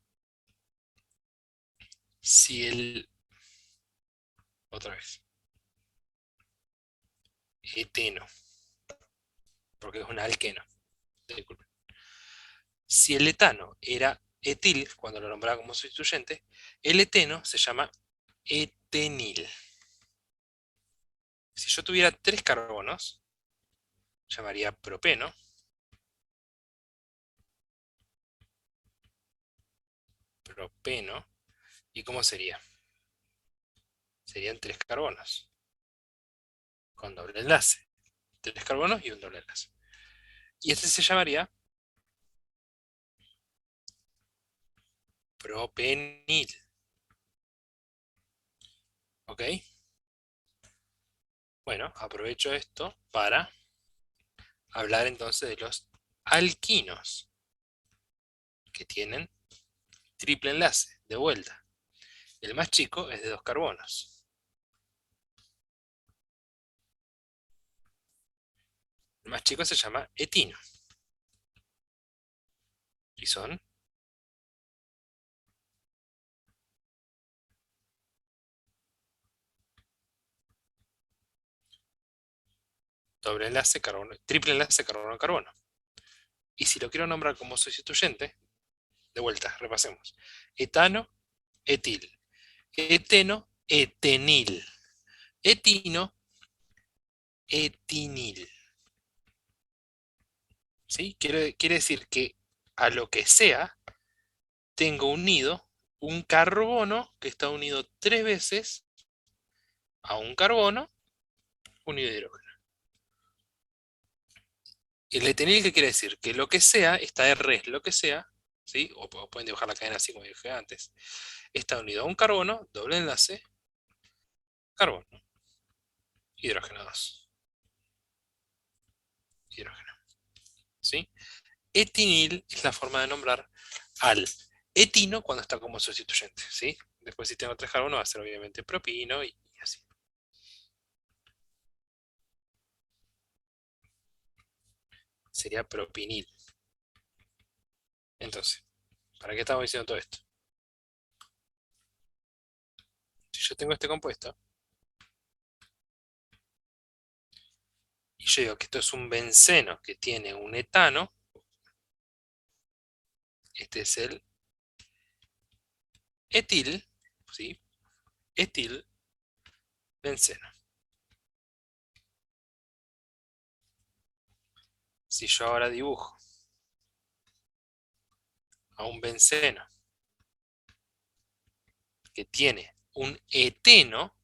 si el... Otra vez. Eteno, porque es un alqueno. Disculpen. Si el etano era etil, cuando lo nombraba como sustituyente, el eteno se llama etenil. Si yo tuviera 3 carbonos, llamaría propeno. Propeno. ¿Y cómo sería? Serían 3 carbonos. Con doble enlace. 3 carbonos y un doble enlace. Y este se llamaría propenil. ¿Ok? Bueno, aprovecho esto para hablar entonces de los alquinos, que tienen triple enlace, de vuelta. El más chico es de 2 carbonos. El más chico se llama etino. Y son doble enlace, carbono, triple enlace carbono-carbono. Y si lo quiero nombrar como sustituyente, de vuelta, repasemos. Etano, etil. Eteno, etenil. Etino, etinil. ¿Sí? Quiere decir que a lo que sea, tengo unido un carbono que está unido 3 veces a un carbono unido a hidrógeno. El etenil, ¿qué quiere decir? Que lo que sea, esta R es lo que sea, ¿sí? O pueden dibujar la cadena así como dije antes. Está unido a un carbono, doble enlace, carbono, hidrógeno 2. Hidrógeno. ¿Sí? Etinil es la forma de nombrar al etino cuando está como sustituyente. ¿Sí? Después si tengo 3 carbonos va a ser obviamente propino y así. Sería propinil. Entonces, ¿para qué estamos diciendo todo esto? Si yo tengo este compuesto, y yo digo que esto es un benceno que tiene un etano, este es el etil, ¿sí? Etil benceno. Si yo ahora dibujo a un benceno que tiene un eteno,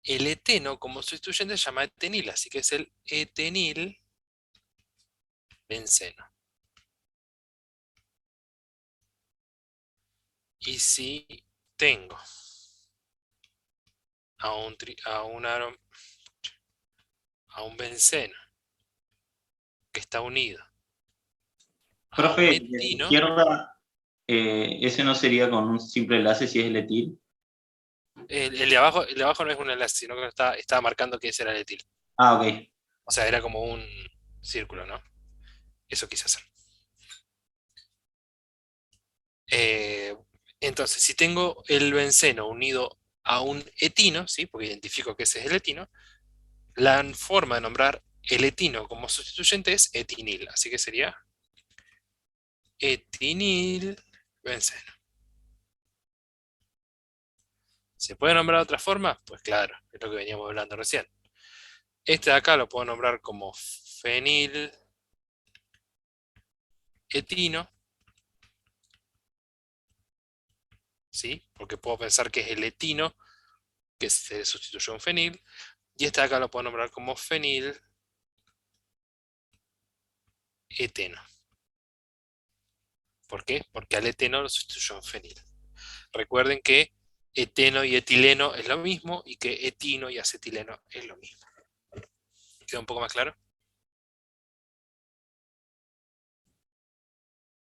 el eteno como sustituyente se llama etenil, así que es el etenil benceno. Y si tengo a un benceno que está unido a un Profe, de la etino, izquierda, ese no sería con un simple enlace si es el etil. el de abajo no es un enlace, sino que estaba marcando que ese era el etil. Ah, ok. O sea, era como un círculo, ¿no? Eso quise hacer. Eh, entonces, si tengo el benceno unido a un etino, ¿sí? Porque identifico que ese es el etino, la forma de nombrar el etino como sustituyente es etinil. Así que sería etinil benceno. ¿Se puede nombrar de otra forma? Pues claro, es lo que veníamos hablando recién. Este de acá lo puedo nombrar como fenil etino, ¿sí? Porque puedo pensar que es el etino que se sustituyó a un fenil. Y este de acá lo puedo nombrar como fenil eteno. ¿Por qué? Porque al eteno lo sustituyo en fenil. Recuerden que eteno y etileno es lo mismo y que etino y acetileno es lo mismo. ¿Queda un poco más claro?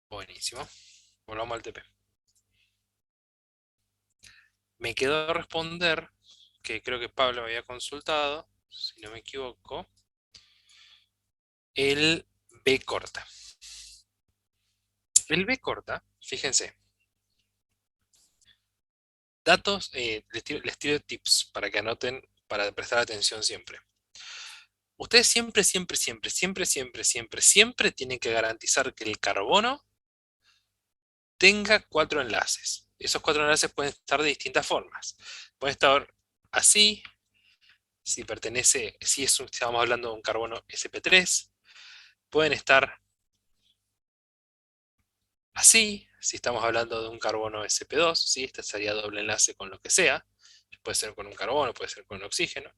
Buenísimo. Volvamos al TP. Me quedó responder, que creo que Pablo me había consultado, si no me equivoco, el B corta. El B corta, fíjense, datos, les tiro tips para que anoten, para prestar atención siempre. Ustedes siempre, siempre, siempre, siempre, siempre, siempre, siempre tienen que garantizar que el carbono tenga 4 enlaces. Esos 4 enlaces pueden estar de distintas formas. Pueden estar así, si pertenece, si estamos hablando de un carbono sp3. Pueden estar así, si estamos hablando de un carbono sp2, ¿sí? Este sería doble enlace con lo que sea. Puede ser con un carbono, puede ser con un oxígeno.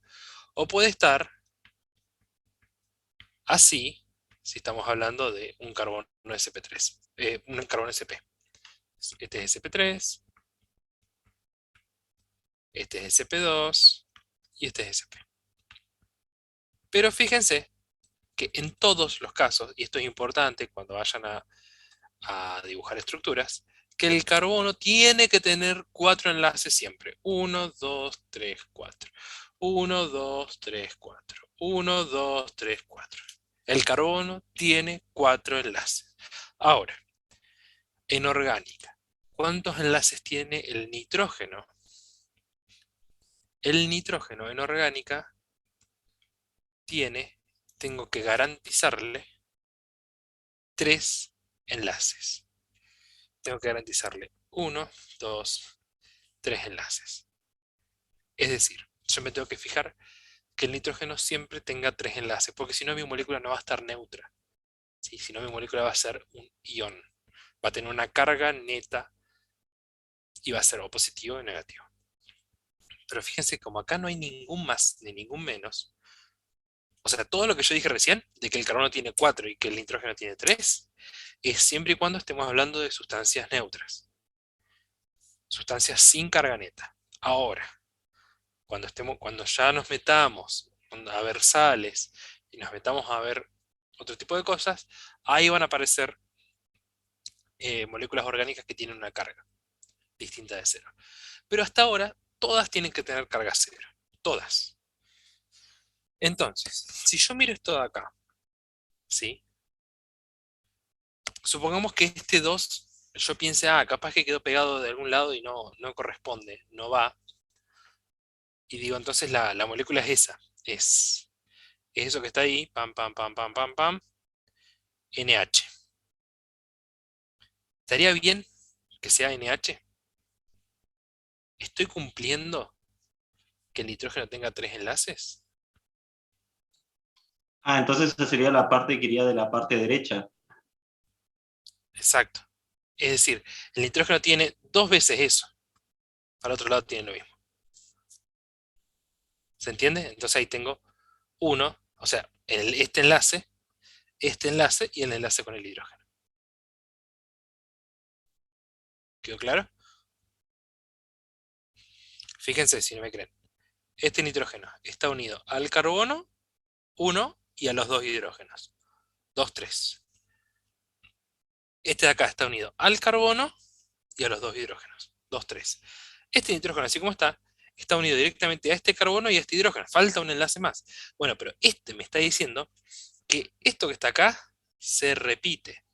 O puede estar así, si estamos hablando de un carbono sp3, un carbono sp. Este es sp3, este es sp2 y este es sp. Pero fíjense que en todos los casos, y esto es importante cuando vayan a dibujar estructuras, que el carbono tiene que tener 4 enlaces siempre. 1, 2, 3, 4. 1, 2, 3, 4. 1, 2, 3, 4. El carbono tiene 4 enlaces. Ahora, en orgánica, ¿cuántos enlaces tiene el nitrógeno? El nitrógeno en orgánica tengo que garantizarle 3 enlaces. Tengo que garantizarle 1, 2, 3 enlaces. Es decir, yo me tengo que fijar que el nitrógeno siempre tenga 3 enlaces, porque si no mi molécula no va a estar neutra. ¿Sí? Si no mi molécula va a ser un ion. Va a tener una carga neta y va a ser o positivo o negativo. Pero fíjense, como acá no hay ningún más ni ningún menos, o sea, todo lo que yo dije recién, de que el carbono tiene 4 y que el nitrógeno tiene 3, es siempre y cuando estemos hablando de sustancias neutras. Sustancias sin carga neta. Ahora, cuando ya nos metamos a ver sales y nos metamos a ver otro tipo de cosas, ahí van a aparecer moléculas orgánicas que tienen una carga distinta de cero. Pero hasta ahora, todas tienen que tener carga cero. Todas. Entonces, si yo miro esto de acá, ¿sí? Supongamos que este 2, yo piense, capaz que quedó pegado de algún lado y no corresponde, no va. Y digo, entonces la molécula es esa. Es eso que está ahí, pam, pam, pam, pam, pam, pam, NH. ¿Estaría bien que sea NH? ¿Estoy cumpliendo que el nitrógeno tenga 3 enlaces? Entonces esa sería la parte que iría de la parte derecha. Exacto. Es decir, el nitrógeno tiene 2 veces eso. Al otro lado tiene lo mismo. ¿Se entiende? Entonces ahí tengo uno, o sea, este enlace y el enlace con el hidrógeno. ¿Quedó claro? Fíjense si no me creen. Este nitrógeno está unido al carbono, 1, y a los 2 hidrógenos. 2, 3. Este de acá está unido al carbono y a los 2 hidrógenos. 2, 3. Este nitrógeno, así como está unido directamente a este carbono y a este hidrógeno. Falta un enlace más. Bueno, pero este me está diciendo que esto que está acá se repite.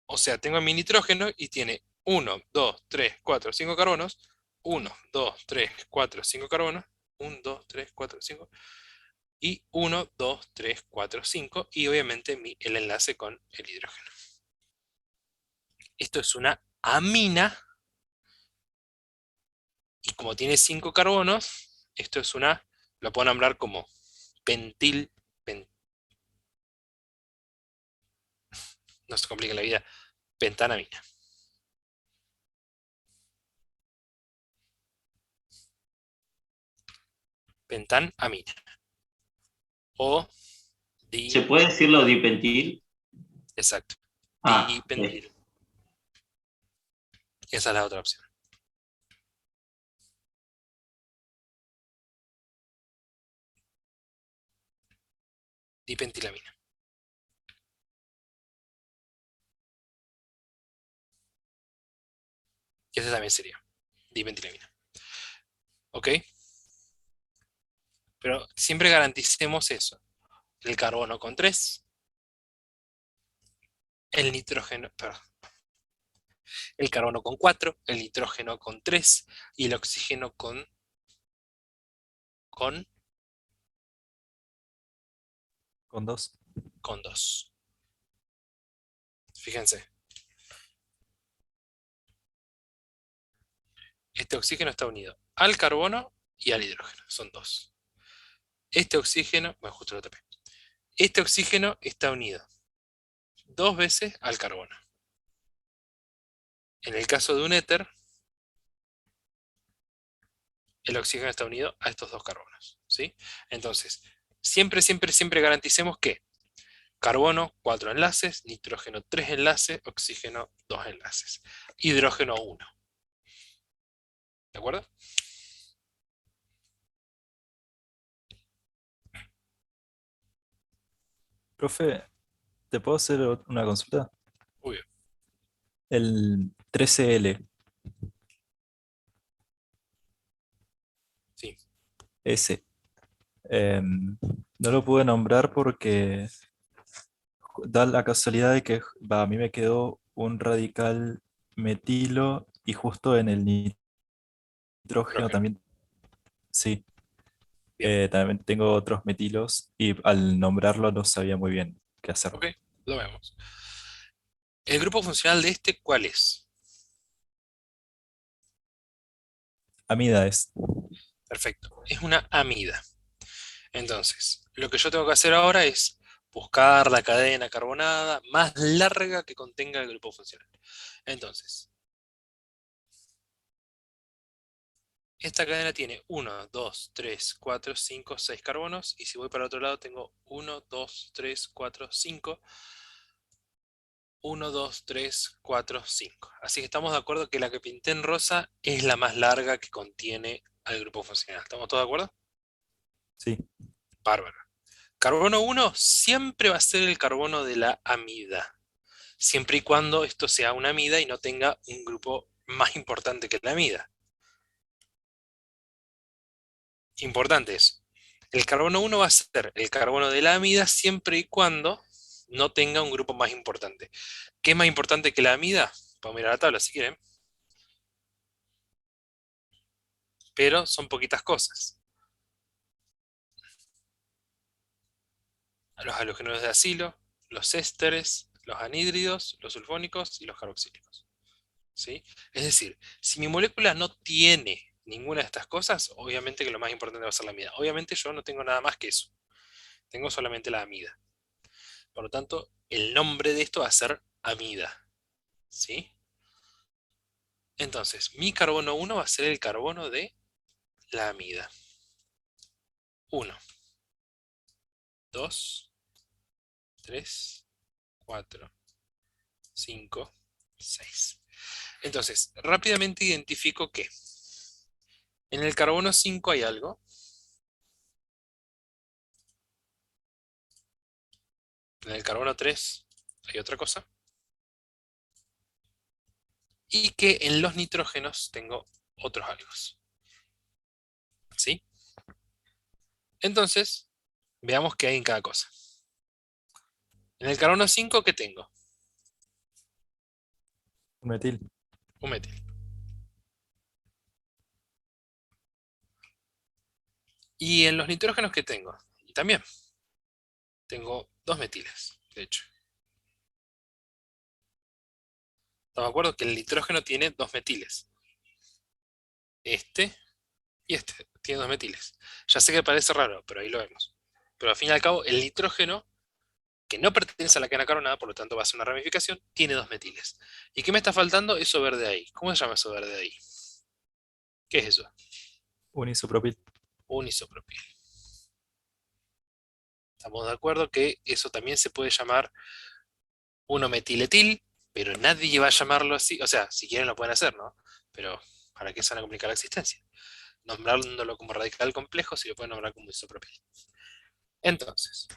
O sea, tengo mi nitrógeno y tiene 1, 2, 3, 4, 5 carbonos. 1, 2, 3, 4, 5 carbonos. 1, 2, 3, 4, 5. Y 1, 2, 3, 4, 5. Y obviamente el enlace con el hidrógeno. Esto es una amina. Y como tiene 5 carbonos, esto es lo puedo nombrar como pentil. No se complica la vida. Pentanamina. Pentanamina. O ¿Se puede decirlo dipentil? Exacto. Ah, Dipentil. Esa es la otra opción. Dipentilamina. Y esa también sería dipentilamina. ¿Ok? Pero siempre garanticemos eso. El carbono con 3, el nitrógeno, perdón, el carbono con 4, el nitrógeno con 3 y el oxígeno con, Con 2. con 2. Fíjense, este oxígeno está unido al carbono y al hidrógeno. Son 2. Este oxígeno, bueno, justo lo tapé. Este oxígeno está unido 2 veces al carbono. En el caso de un éter, el oxígeno está unido a estos 2 carbonos, ¿sí? Entonces, siempre, siempre, siempre garanticemos que carbono, 4 enlaces, nitrógeno, 3 enlaces, oxígeno, 2 enlaces, hidrógeno, 1. ¿De acuerdo? Profe, ¿te puedo hacer una consulta? Muy bien. El 13L, Sí. ese, no lo pude nombrar porque da la casualidad de que a mí me quedó un radical metilo y justo en el nitrógeno Hidrógeno. también, sí, Bien. también tengo otros metilos y al nombrarlo no sabía muy bien qué hacer. Ok, lo vemos. ¿El grupo funcional de este cuál es? Amida es, Perfecto. Es una amida. Entonces, lo que yo tengo que hacer ahora es buscar la cadena carbonada más larga que contenga el grupo funcional. Entonces, esta cadena tiene 1, 2, 3, 4, 5, 6 carbonos. Y si voy para el otro lado, tengo 1, 2, 3, 4, 5. 1, 2, 3, 4, 5. Así que estamos de acuerdo que la que pinté en rosa es la más larga que contiene al grupo funcional. ¿Estamos todos de acuerdo? sí, Bárbaro. Carbono 1 siempre va a ser el carbono de la amida, siempre y cuando esto sea una amida y no tenga un grupo más importante que la amida. Importante eso. El carbono 1 va a ser el carbono de la amida siempre y cuando no tenga un grupo más importante. ¿Qué es más importante que la amida? Podemos mirar la tabla si quieren, pero son poquitas cosas. Los halogénuros de acilo, los ésteres, los anhídridos, los sulfónicos y los carboxílicos. ¿Sí? Es decir, si mi molécula no tiene ninguna de estas cosas, obviamente que lo más importante va a ser la amida. Obviamente yo no tengo nada más que eso. Tengo solamente la amida. Por lo tanto, el nombre de esto va a ser amida. ¿Sí? Entonces, mi carbono 1 va a ser el carbono de la amida. 1, 2, 3, 4, 5, 6. Entonces, rápidamente identifico que en el carbono 5 hay algo, en el carbono 3 hay otra cosa, y que en los nitrógenos tengo otros algos. ¿Sí? Entonces, veamos qué hay en cada cosa. En el carbono 5, ¿qué tengo? un metil, Un metil. Y en los nitrógenos, ¿qué tengo? Y también tengo dos metiles, de hecho. ¿Estamos de acuerdo que el nitrógeno tiene dos metiles? Este y este tiene dos metiles. Ya sé que parece raro, pero ahí lo vemos. Pero al fin y al cabo, el nitrógeno, que no pertenece a la cadena carbonada, por lo tanto va a ser una ramificación, tiene dos metiles. ¿Y qué me está faltando? Eso verde ahí. ¿Cómo se llama eso verde ahí? ¿Qué es eso? un isopropil. Un isopropil. Estamos de acuerdo que eso también se puede llamar 1-metiletil, pero nadie va a llamarlo así. O sea, si quieren lo pueden hacer, ¿no? Pero ¿para qué se van a complicar la existencia? Nombrándolo como radical complejo, si lo pueden nombrar como isopropil. Entonces,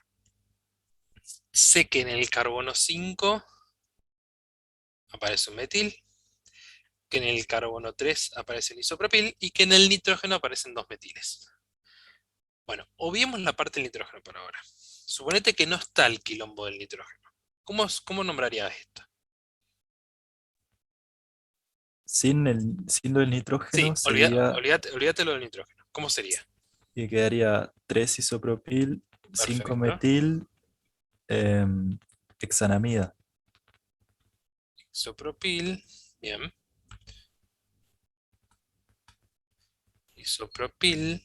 sé que en el carbono 5 aparece un metil, que en el carbono 3 aparece un isopropil y que en el nitrógeno aparecen 2 metiles. Bueno, obviemos la parte del nitrógeno por ahora. Suponete que no está el quilombo del nitrógeno. ¿Cómo nombrarías esto? Sin lo del Sí, nitrógeno sería, olvídate lo del nitrógeno. ¿Cómo sería? y quedaría 3 isopropil, 5 Perfecto. metil, em, hexanamida. Isopropil. Bien. Isopropil.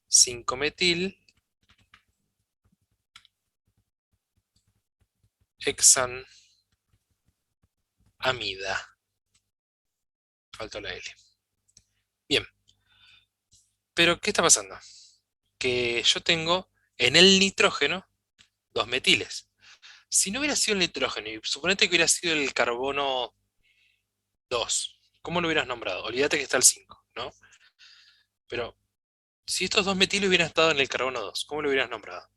5-metil. Hexanamida. Faltó la L. Bien. Pero, ¿qué está pasando? Que yo tengo en el nitrógeno 2 metiles. Si no hubiera sido el nitrógeno, y suponete que hubiera sido el carbono 2, ¿cómo lo hubieras nombrado? Olvídate que está el 5, ¿no? Pero si estos 2 metiles hubieran estado en el carbono 2, ¿cómo lo hubieras nombrado?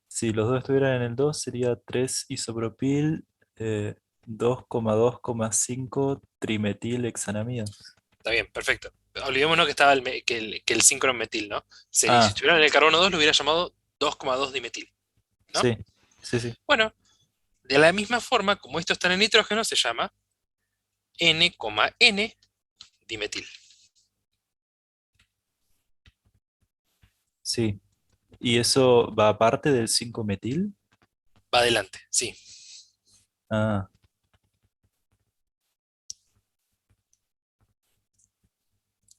Si los dos estuvieran en el 2 sería 3 isopropil, 2,2,5 trimetil hexanamida. Está bien, perfecto. Olvidémonos que estaba que el 5 era un metil, ¿no? Si Ah, estuviera en el carbono 2, lo hubiera llamado 2,2 dimetil, ¿no? sí, sí, sí, Bueno, de la misma forma, como esto está en el nitrógeno, se llama N, dimetil. sí. ¿Y eso va aparte del 5-metil? Va adelante, sí. Ah,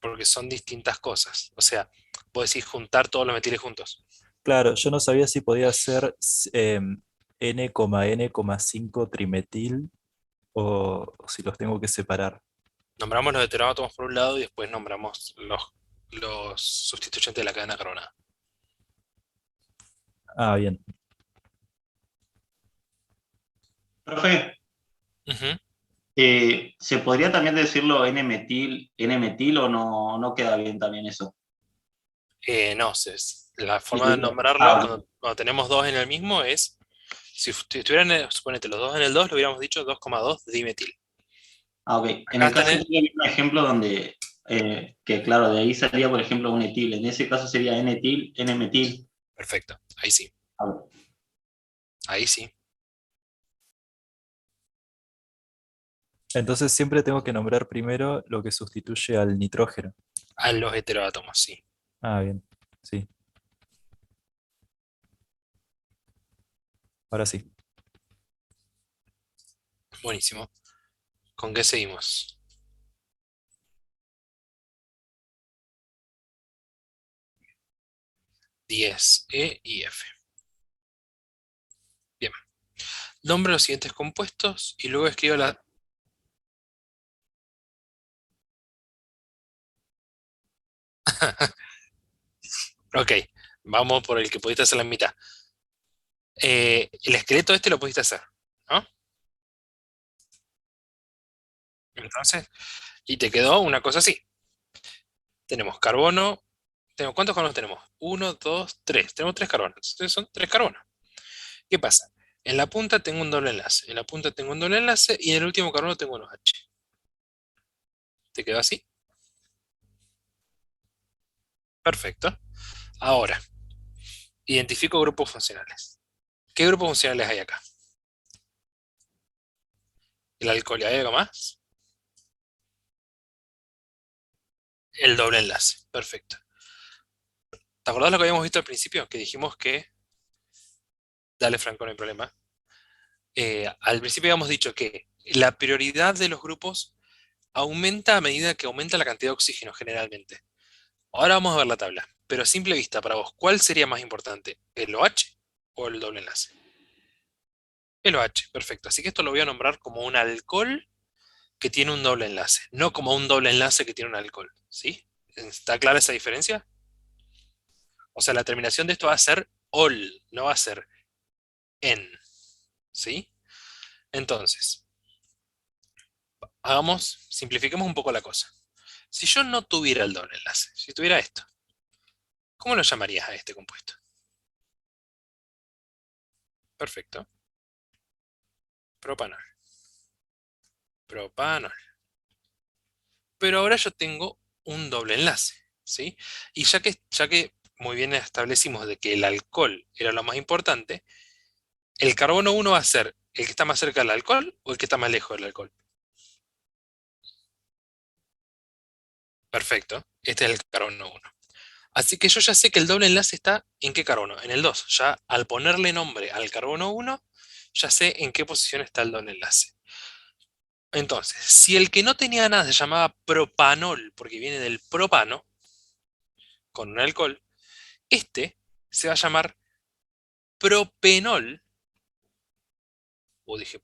Porque son distintas cosas. O sea, vos decís juntar todos los metiles juntos. claro, yo no sabía si podía ser N,N,5 trimetil o si los tengo que separar. Nombramos los heteroátomos por un lado y después nombramos los sustituyentes de la cadena carbonada. Ah, bien. Profe, Ujú. ¿se podría también decirlo N-metil o no queda bien también eso? No, la Sí, forma de nombrarlo ah, ok. cuando tenemos dos en el mismo es, si estuvieran, suponete, los dos en el 2 lo hubiéramos dicho 2,2 dimetil. Ah, ok. En Acá el están caso de un ejemplo donde, que claro, de ahí salía, por ejemplo, un etil. En ese caso sería N-etil, N-metil. perfecto, ahí sí, Ah, ok. ahí sí. Entonces siempre tengo que nombrar primero lo que sustituye al nitrógeno. A los heteroátomos, sí. Ah, bien. Sí, ahora sí. Buenísimo. ¿Con qué seguimos? 10, E y F. Bien. Nombre los siguientes compuestos y luego escribo la... Ok, vamos por el que pudiste hacer la mitad. El esqueleto este lo pudiste hacer, ¿no? Entonces, y te quedó una cosa así. Tenemos carbono. ¿Cuántos carbonos tenemos? Uno, dos, tres. Tenemos tres carbonos. Entonces son tres carbonos. ¿Qué pasa? En la punta tengo un doble enlace. En la punta tengo un doble enlace y en el último carbono tengo unos H. ¿Te quedó así? Perfecto. Ahora, identifico grupos funcionales. ¿Qué grupos funcionales hay acá? ¿El alcohol y hay algo más? El doble enlace. Perfecto. ¿Te acordás lo que habíamos visto al principio? Que dijimos que... Dale, Franco, no hay problema. Al principio habíamos dicho que la prioridad de los grupos aumenta a medida que aumenta la cantidad de oxígeno generalmente. Ahora vamos a ver la tabla, pero a simple vista, para vos, ¿cuál sería más importante? ¿El OH o el doble enlace? El OH, perfecto. Así que esto lo voy a nombrar como un alcohol que tiene un doble enlace, no como un doble enlace que tiene un alcohol. ¿Sí? ¿Está clara esa diferencia? O sea, la terminación de esto va a ser ol, no va a ser en. ¿Sí? Entonces, simplifiquemos un poco la cosa. Si yo no tuviera el doble enlace, si tuviera esto, ¿cómo lo llamarías a este compuesto? Perfecto. Propanol. Propanol. Pero ahora yo tengo un doble enlace, ¿sí? Y ya que muy bien establecimos de que el alcohol era lo más importante, el carbono 1 va a ser el que está más cerca del alcohol o el que está más lejos del alcohol. Perfecto. Este es el carbono 1. Así que yo ya sé que el doble enlace está en qué carbono, en el 2. Ya al ponerle nombre al carbono 1, ya sé en qué posición está el doble enlace. Entonces, si el que no tenía nada se llamaba propanol, porque viene del propano, con un alcohol, este se va a llamar propenol, o dije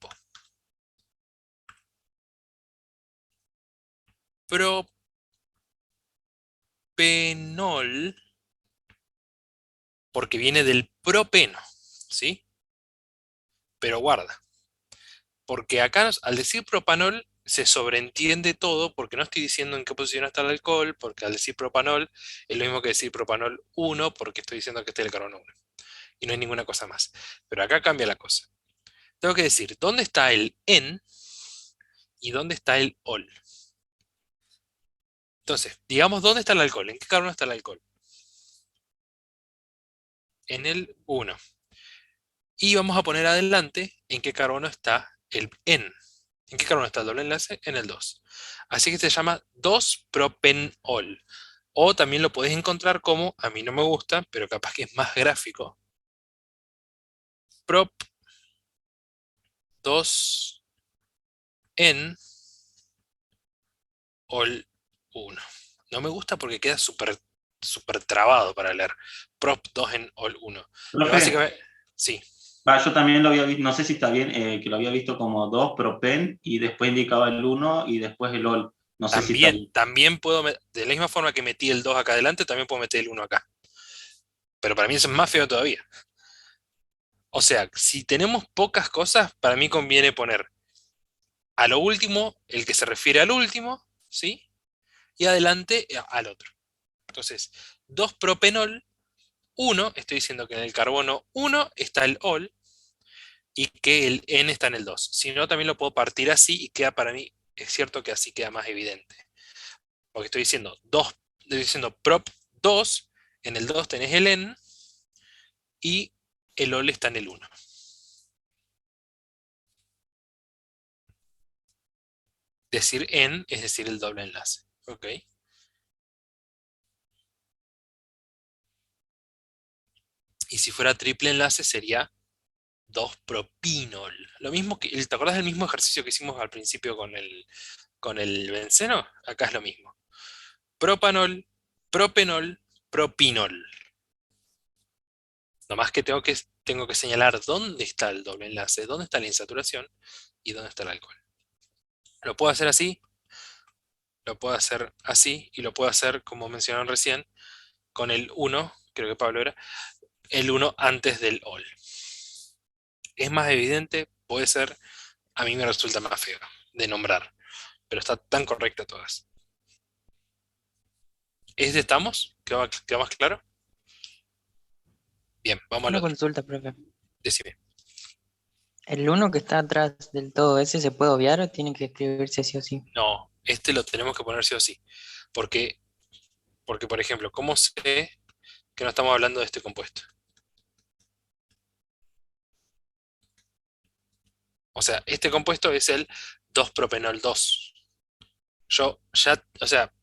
propenol, porque viene del propeno, ¿sí? Pero guarda, porque acá al decir propanol se sobreentiende todo, porque no estoy diciendo en qué posición está el alcohol, porque al decir propanol es lo mismo que decir propanol 1, porque estoy diciendo que este es el carbono 1. Y no hay ninguna cosa más. Pero acá cambia la cosa. Tengo que decir dónde está el en y dónde está el ol. Entonces, digamos dónde está el alcohol. ¿En qué carbono está el alcohol? En el 1. Y vamos a poner adelante en qué carbono está el en. ¿En qué carbono está el doble enlace? En el 2. Así que se llama 2-propenol. O también lo podéis encontrar como, a mí no me gusta, pero capaz que es más gráfico. Prop 2-en ol 1. No me gusta porque queda súper trabado para leer. Prop 2-en ol 1. Pero Profe, básicamente, sí. yo también lo había visto, no sé si está bien, que lo había visto como 2 propen y después indicaba el 1 y después el ol. No sé si está bien. También puedo, de la misma forma que metí el 2 acá adelante, también puedo meter el 1 acá. Pero para mí eso es más feo todavía. O sea, si tenemos pocas cosas, para mí conviene poner a lo último el que se refiere al último, ¿sí? Y adelante al otro. Entonces, 2-propenol 1, estoy diciendo que en el carbono 1 está el ol y que el N está en el 2. Si no, también lo puedo partir así y queda para mí, es cierto que así queda más evidente. Porque estoy diciendo prop 2, en el 2 tenés el N y el ol está en el 1. Decir N es decir el doble enlace. ¿Ok? Y si fuera triple enlace sería 2-propinol. Lo mismo que, ¿te acuerdas del mismo ejercicio que hicimos al principio con el benceno? Acá es lo mismo. Propanol, propenol, propinol. Nomás que tengo que señalar dónde está el doble enlace, dónde está la insaturación y dónde está el alcohol. Lo puedo hacer así, lo puedo hacer así y lo puedo hacer, como mencionaron recién, con el 1, creo que Pablo era, el 1 antes del ol. Es más evidente, puede ser, a mí me resulta más feo de nombrar, pero está tan correcta todas. ¿Estamos? ¿Quedó más claro? Bien, vamos al Una otro. consulta, profe. Decime. ¿El uno que está atrás del todo ese se puede obviar o tiene que escribirse sí o sí? No, este lo tenemos que poner sí o sí. Porque, porque, por ejemplo, ¿cómo sé que no estamos hablando de este compuesto? O sea, este compuesto es el 2-propenol 2. Yo ya, o sea,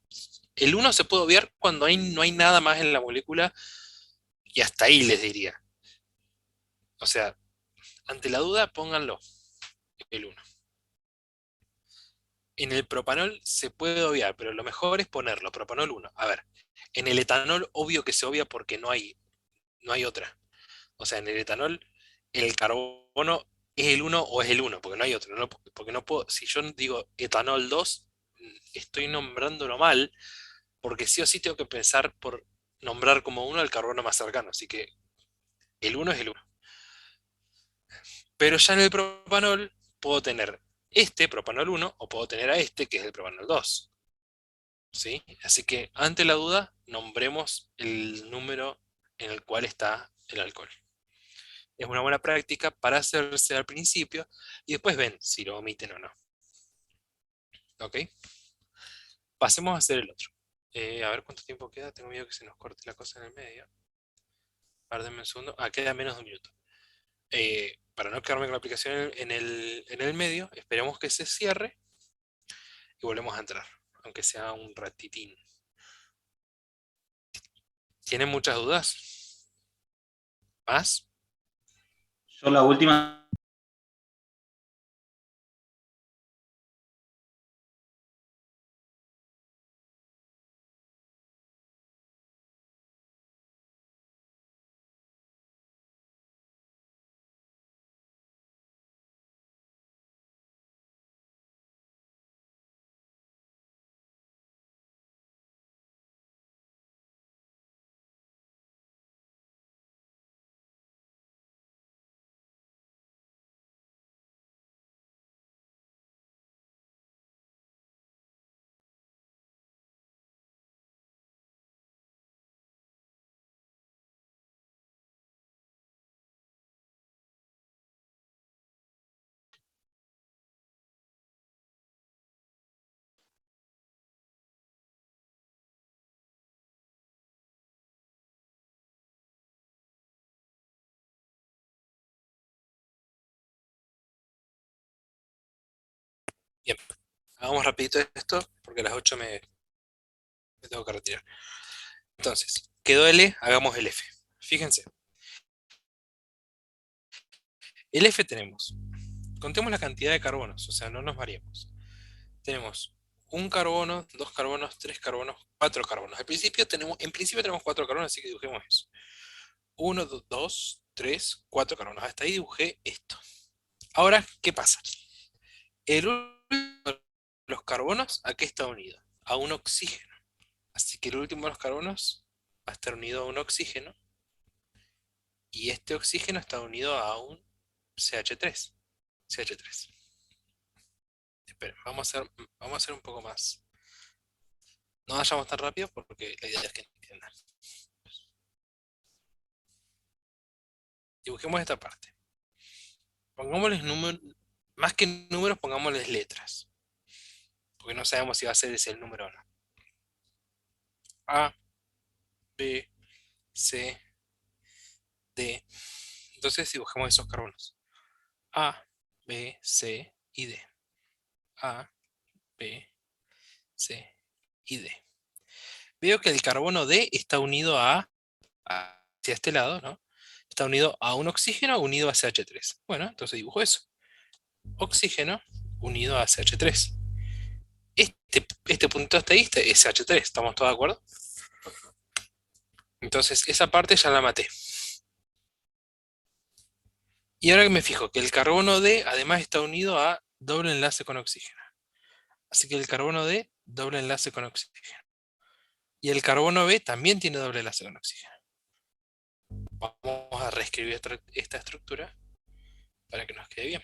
el 1 se puede obviar cuando no hay nada más en la molécula y hasta ahí les diría. O sea, ante la duda, pónganlo, el 1. En el propanol se puede obviar, pero lo mejor es ponerlo, propanol 1. A ver, en el etanol obvio que se obvia porque no hay otra. O sea, en el etanol el carbono es el 1 o es el 1 porque no hay otro. Porque no puedo, si yo digo etanol 2, estoy nombrándolo mal, porque sí o sí tengo que pensar por nombrar como uno al carbono más cercano, así que el uno es el uno. Pero ya en el propanol puedo tener este propanol 1 o puedo tener a este que es el propanol 2. ¿Sí? Así que ante la duda, nombremos el número en el cual está el alcohol. Es una buena práctica para hacerse al principio y después ven si lo omiten o no. ¿Ok? Pasemos a hacer el otro. A ver cuánto tiempo queda. Tengo miedo que se nos corte la cosa en el medio. Guárdenme un segundo. Queda menos de un minuto. Para no quedarme con la aplicación en el medio, esperemos que se cierre y volvemos a entrar, aunque sea un ratitín. ¿Tienen muchas dudas? ¿Más? Yo la última, Bien, hagamos rapidito esto porque a las 8 me tengo que retirar. Entonces, quedó L, hagamos el F. Fíjense, el F tenemos, contemos la cantidad de carbonos, o sea, no nos variemos. Tenemos un carbono, dos carbonos, tres carbonos, cuatro carbonos. En principio tenemos cuatro carbonos, así que dibujemos eso. Uno, dos, tres, cuatro carbonos. Hasta ahí dibujé esto. Ahora, ¿qué pasa? El último de los carbonos, ¿a qué está unido? A un oxígeno. Así que el último de los carbonos va a estar unido a un oxígeno. Y este oxígeno está unido a un CH3. CH3. Esperen, vamos a hacer un poco más. No vayamos tan rápido porque la idea es que entiendan. Dibujemos esta parte. Pongámosles números, más que números, pongámosles letras. Porque no sabemos si va a ser ese el número o no. A, B, C, D. Entonces dibujemos esos carbonos. A, B, C y D. A, B, C y D. Veo que el carbono D está unido hacia este lado, ¿no? Está unido a un oxígeno unido a CH3. Bueno, entonces dibujo eso. Oxígeno unido a CH3. Este puntito hasta ahí es CH3, ¿estamos todos de acuerdo? Entonces esa parte ya la maté. Y ahora que me fijo que el carbono D además está unido a doble enlace con oxígeno. Así que el carbono D, doble enlace con oxígeno. Y el carbono B también tiene doble enlace con oxígeno. Vamos a reescribir esta estructura para que nos quede bien.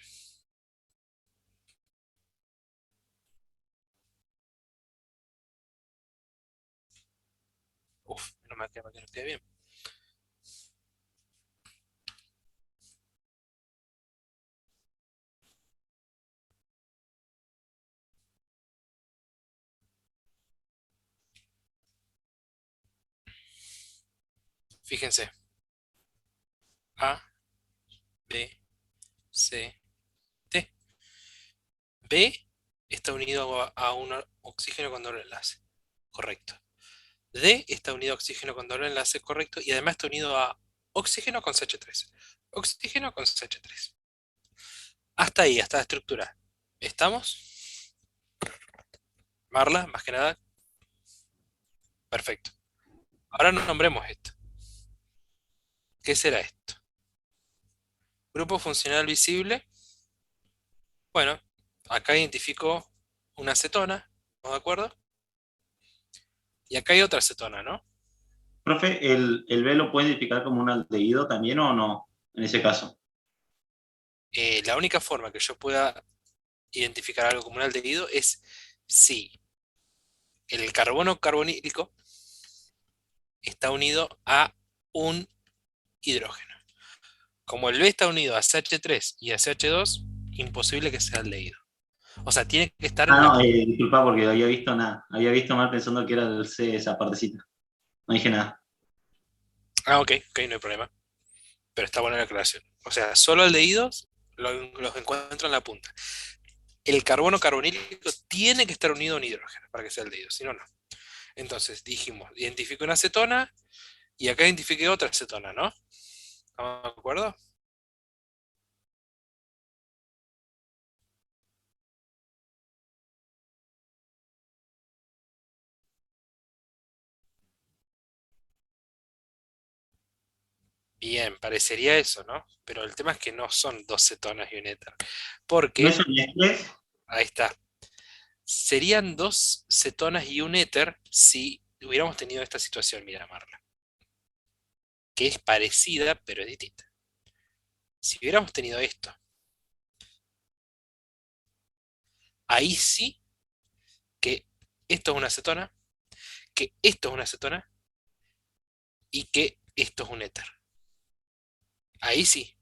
Uf, menos mal que nos quede bien. Fíjense. A, B, C, D. B está unido a un oxígeno con doble enlace. Correcto. D está unido a oxígeno con doble enlace, correcto. Y además está unido a oxígeno con CH3. Oxígeno con CH3. Hasta ahí, hasta la estructura. ¿Estamos? Marla, más que nada. Perfecto. Ahora nos nombremos esto. ¿Qué será esto? Grupo funcional visible. Bueno, acá identifico una acetona, ¿estamos de acuerdo? Y acá hay otra acetona, ¿no? Profe, ¿el B lo puede identificar como un aldehído también o no, en ese caso? La única forma que yo pueda identificar algo como un aldehído es si el carbono carbonílico está unido a un hidrógeno. Como el B está unido a CH3 y a CH2, imposible que sea aldehído. O sea, tiene que estar Ah, en la no, punta. disculpa porque había visto nada. Había visto mal pensando que era el C esa partecita. No dije nada. Ah, ok, ok, no hay problema. Pero está buena la aclaración. O sea, solo aldehídos los encuentro en la punta. El carbono carbonílico tiene que estar unido a un hidrógeno para que sea aldehído, si no, no. Entonces dijimos, identifique una acetona y acá identifique otra acetona, ¿no? ¿Estamos de acuerdo? Bien, parecería eso, ¿no? Pero el tema es que no son dos cetonas y un éter. ¿No Porque, es un estrés? ahí está, serían dos cetonas y un éter si hubiéramos tenido esta situación, mira, Marla, que es parecida, pero es distinta. Si hubiéramos tenido esto, ahí sí que esto es una acetona, que esto es una acetona y que esto es un éter. Ahí sí.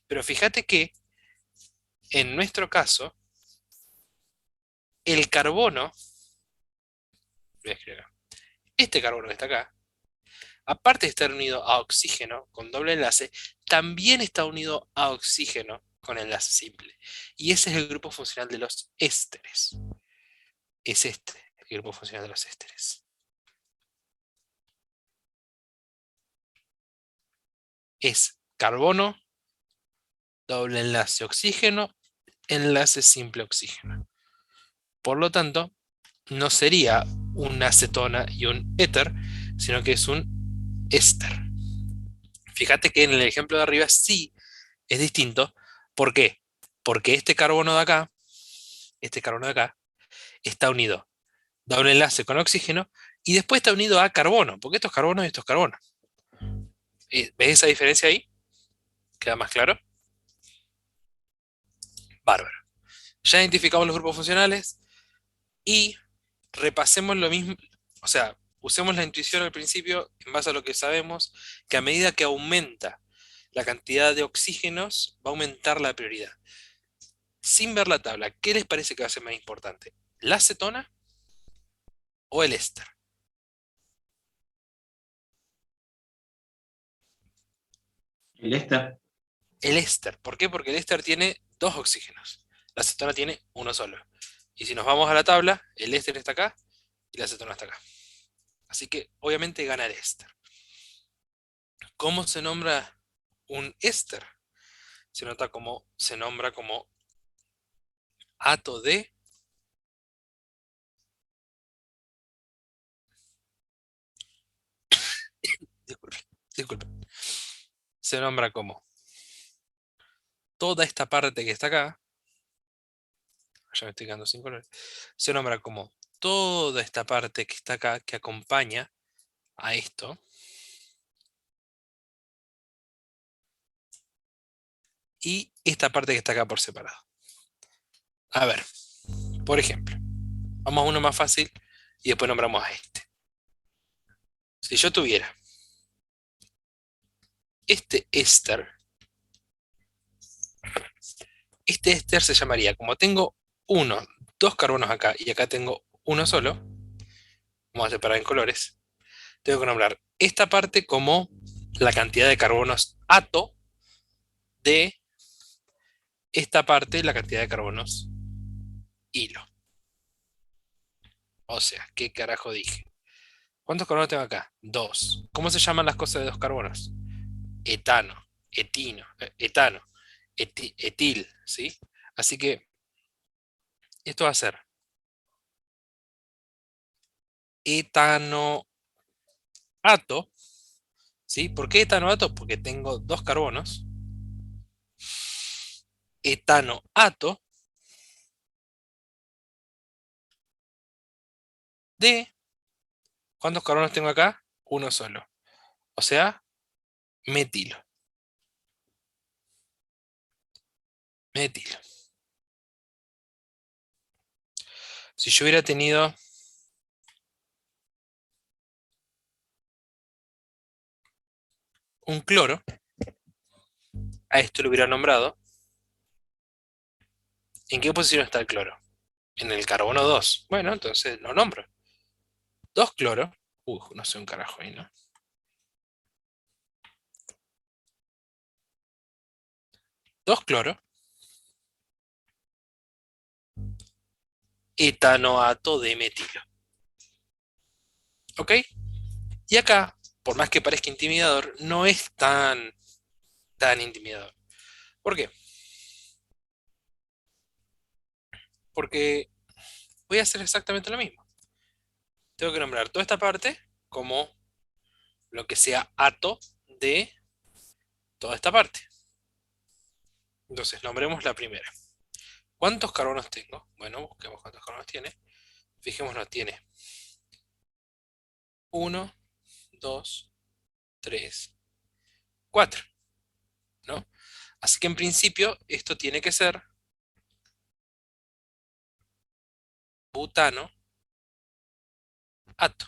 Pero fíjate que en nuestro caso, el carbono, voy a escribir acá, este carbono que está acá, aparte de estar unido a oxígeno con doble enlace, también está unido a oxígeno con enlace simple. Y ese es el grupo funcional de los ésteres. Es este, el grupo funcional de los ésteres. Es carbono, doble enlace oxígeno, enlace simple oxígeno. Por lo tanto, no sería una acetona y un éter, sino que es un éster. Fíjate que en el ejemplo de arriba sí es distinto. ¿Por qué? Porque este carbono de acá, está unido doble enlace con oxígeno y después está unido a carbono, porque estos carbonos y estos carbonos. ¿Ves esa diferencia ahí? ¿Queda más claro? Bárbaro. Ya identificamos los grupos funcionales y repasemos lo mismo, o sea, usemos la intuición al principio en base a lo que sabemos, que a medida que aumenta la cantidad de oxígenos, va a aumentar la prioridad. Sin ver la tabla, ¿qué les parece que va a ser más importante? ¿La acetona o el éster? ¿El éster? El éster. ¿Por qué? Porque el éster tiene dos oxígenos. La acetona tiene uno solo. Y si nos vamos a la tabla, el éster está acá y la acetona está acá. Así que obviamente gana el éster. ¿Cómo se nombra un éster? Se nombra como ato de, disculpe, disculpe, se nombra como toda esta parte que está acá, ya me estoy quedando sin color, se nombra como toda esta parte que está acá, que acompaña a esto, y esta parte que está acá por separado. A ver, por ejemplo, vamos a uno más fácil y después nombramos a este. Si yo tuviera este éster, este éster se llamaría, como tengo dos carbonos acá y acá tengo uno solo, vamos a separar en colores, tengo que nombrar esta parte como la cantidad de carbonos ato de esta parte, la cantidad de carbonos hilo. O sea, ¿qué carajo dije? ¿Cuántos carbonos tengo acá? Dos. ¿Cómo se llaman las cosas de dos carbonos? Etano, etano, etil, ¿sí? Así que esto va a ser etanoato, ¿sí? ¿Por qué etanoato? Porque tengo dos carbonos. Etanoato de, ¿cuántos carbonos tengo acá? uno solo. O sea, metilo. Metilo. Si yo hubiera tenido un cloro, a esto lo hubiera nombrado. ¿En qué posición está el cloro? En el carbono 2. Bueno, entonces lo nombro. 2 cloro. No sé un carajo ahí, ¿no? 2 cloro. Etanoato de metilo. ¿Ok? Y acá, por más que parezca intimidador, no es tan intimidador. ¿Por qué? Porque voy a hacer exactamente lo mismo. Tengo que nombrar toda esta parte como lo que sea ato de toda esta parte. Entonces, nombremos la primera. ¿Cuántos carbonos tengo? Bueno, busquemos cuántos carbonos tiene. Fijémonos, tiene 1, 2, 3, 4, ¿no? Así que en principio esto tiene que ser butano ato,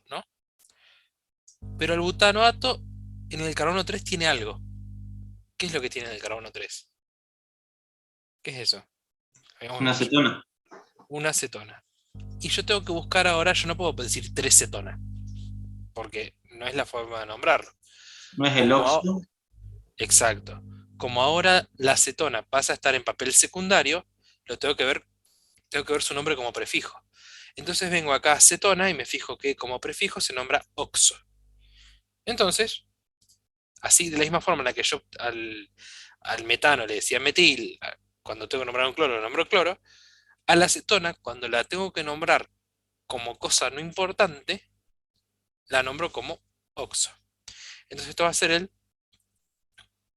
¿no? Pero el butano ato en el carbono 3 tiene algo. ¿Qué es lo que tiene en el carbono 3? ¿Qué es eso? Habíamos Una dicho. acetona. Una acetona. Y yo tengo que buscar ahora, yo no puedo decir 3 cetonas, porque no es la forma de nombrarlo. ¿No es el Como a- óxido? Exacto. Como ahora la acetona pasa a estar en papel secundario, lo tengo que ver su nombre como prefijo. Entonces vengo acá a acetona y me fijo que como prefijo se nombra oxo. Entonces, así de la misma forma en la que yo al metano le decía metil, cuando tengo que nombrar un cloro, lo nombro cloro, a la acetona, cuando la tengo que nombrar como cosa no importante, la nombro como oxo. Entonces esto va a ser el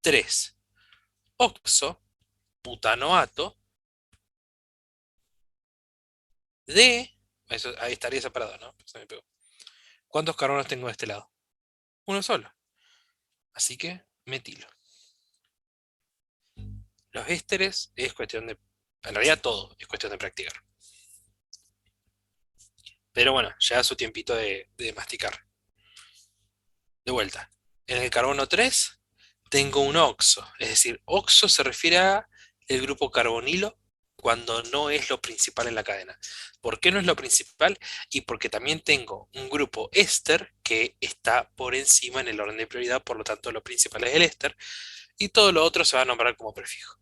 3 oxo butanoato de... Eso, ahí estaría separado, ¿no? Se me pegó. ¿Cuántos carbonos tengo de este lado? Uno solo. Así que metilo. Los ésteres es cuestión de... En realidad todo es cuestión de practicar. Pero bueno, ya su tiempito de masticar. De vuelta. En el carbono 3 tengo un oxo. Es decir, oxo se refiere a el grupo carbonilo cuando no es lo principal en la cadena. ¿Por qué no es lo principal? Y porque también tengo un grupo éster que está por encima en el orden de prioridad, por lo tanto lo principal es el éster, y todo lo otro se va a nombrar como prefijo.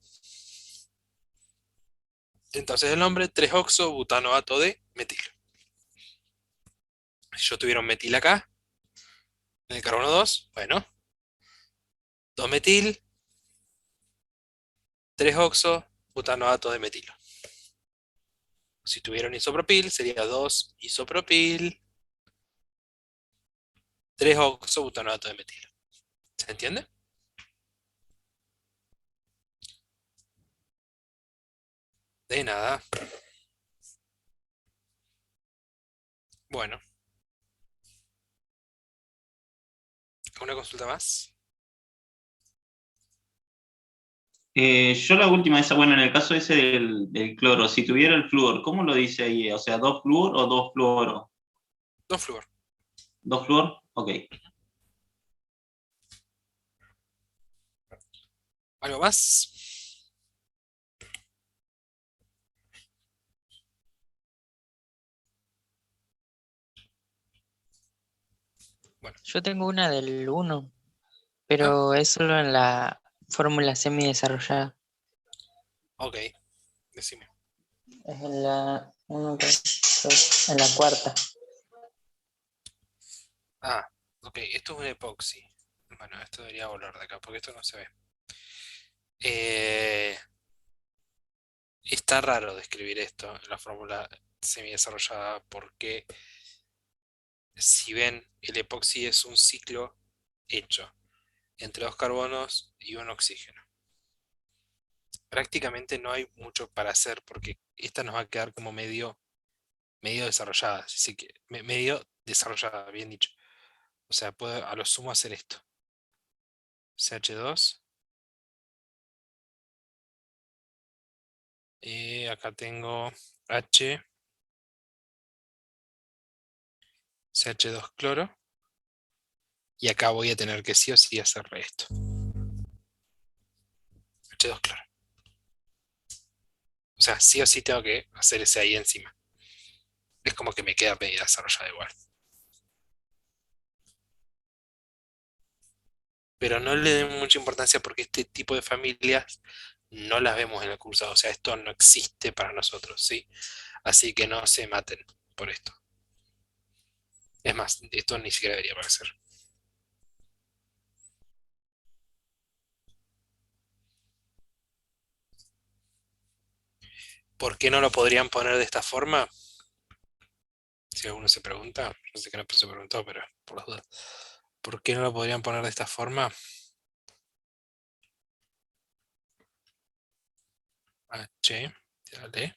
Entonces el nombre 3-oxo-butanoato de metilo. Si yo tuviera un metil acá, en el carbono 2, bueno, 2-metil, 3-oxo-butanoato de metilo. Si tuviera un isopropil, sería 2-isopropil, 3-oxo-butanoato de metilo. ¿Se entiende? De nada. Bueno, ¿alguna consulta más? Yo la última, esa, bueno, en el caso ese del cloro, si tuviera el flúor, ¿cómo lo dice ahí? O sea, ¿dos flúor o dos fluoro? Dos flúor. ¿Dos flúor? Ok. ¿Algo más? Bueno, Yo tengo una del 1, ah, pero es solo en la fórmula semi desarrollada. ok, decime. Es en la 1, en la cuarta. Ah, ok, esto es un epoxi. Bueno, esto debería volar de acá, porque esto no se ve. Eh, Está raro describir esto en la fórmula semi-desarrollada, porque si ven, el epoxi es un ciclo hecho entre dos carbonos y un oxígeno. Prácticamente no hay mucho para hacer, porque esta nos va a quedar como medio desarrollada, así que medio desarrollada, bien dicho. O sea, puedo a lo sumo hacer esto. CH2. Acá tengo H, CH2 cloro. Y acá voy a tener que sí o sí hacerle esto. H2 cloro. O sea, sí o sí tengo que hacer ese ahí encima. Es como que me queda medio desarrollada igual. Pero no le den mucha importancia porque este tipo de familias no las vemos en el cursado. O sea, esto no existe para nosotros, ¿sí? Así que no se maten por esto. Es más, esto ni siquiera debería aparecer. ¿Por qué no lo podrían poner de esta forma? Si alguno se pregunta, yo sé que no se preguntó, pero por las dudas. ¿Por qué no lo podrían poner de esta forma? H, dale,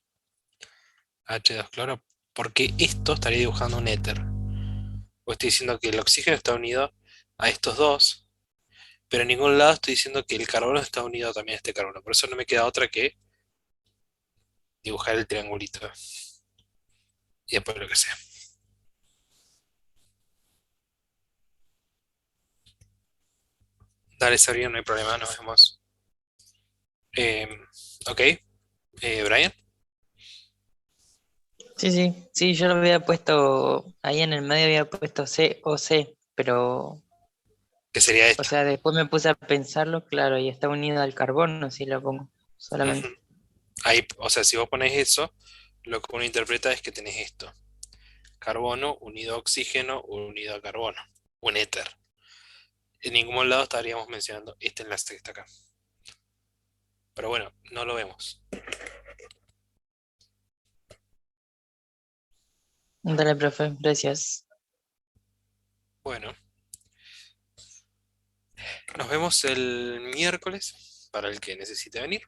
H2 cloro, porque esto estaría dibujando un éter. O estoy diciendo que el oxígeno está unido a estos dos, pero en ningún lado estoy diciendo que el carbono está unido también a este carbono. Por eso no me queda otra que dibujar el triangulito. Y después lo que sea. Dale, Sabrina, no hay problema, nos vemos. Em, ok, Brian, Sí, yo lo había puesto, ahí en el medio había puesto C o C, pero, ¿qué sería o esto? sea, después me puse a pensarlo, claro, y está unido al carbono, si lo pongo Ujú. solamente. Ahí, o sea, si vos pones eso, lo que uno interpreta es que tenés esto. Carbono unido a oxígeno unido a carbono. Un éter. En ningún lado estaríamos mencionando este enlace que está acá. Pero bueno, no lo vemos. Dale, profe, gracias. Bueno, nos vemos el miércoles para el que necesite venir.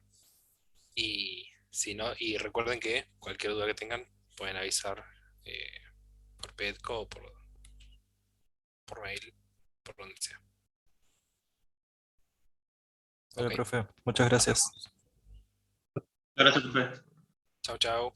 Y si no, y recuerden que cualquier duda que tengan pueden avisar eh, por Petco o por mail, por donde sea. Vale, Ok, profe, muchas nos gracias. vemos. Gracias, profe. Chao, chao.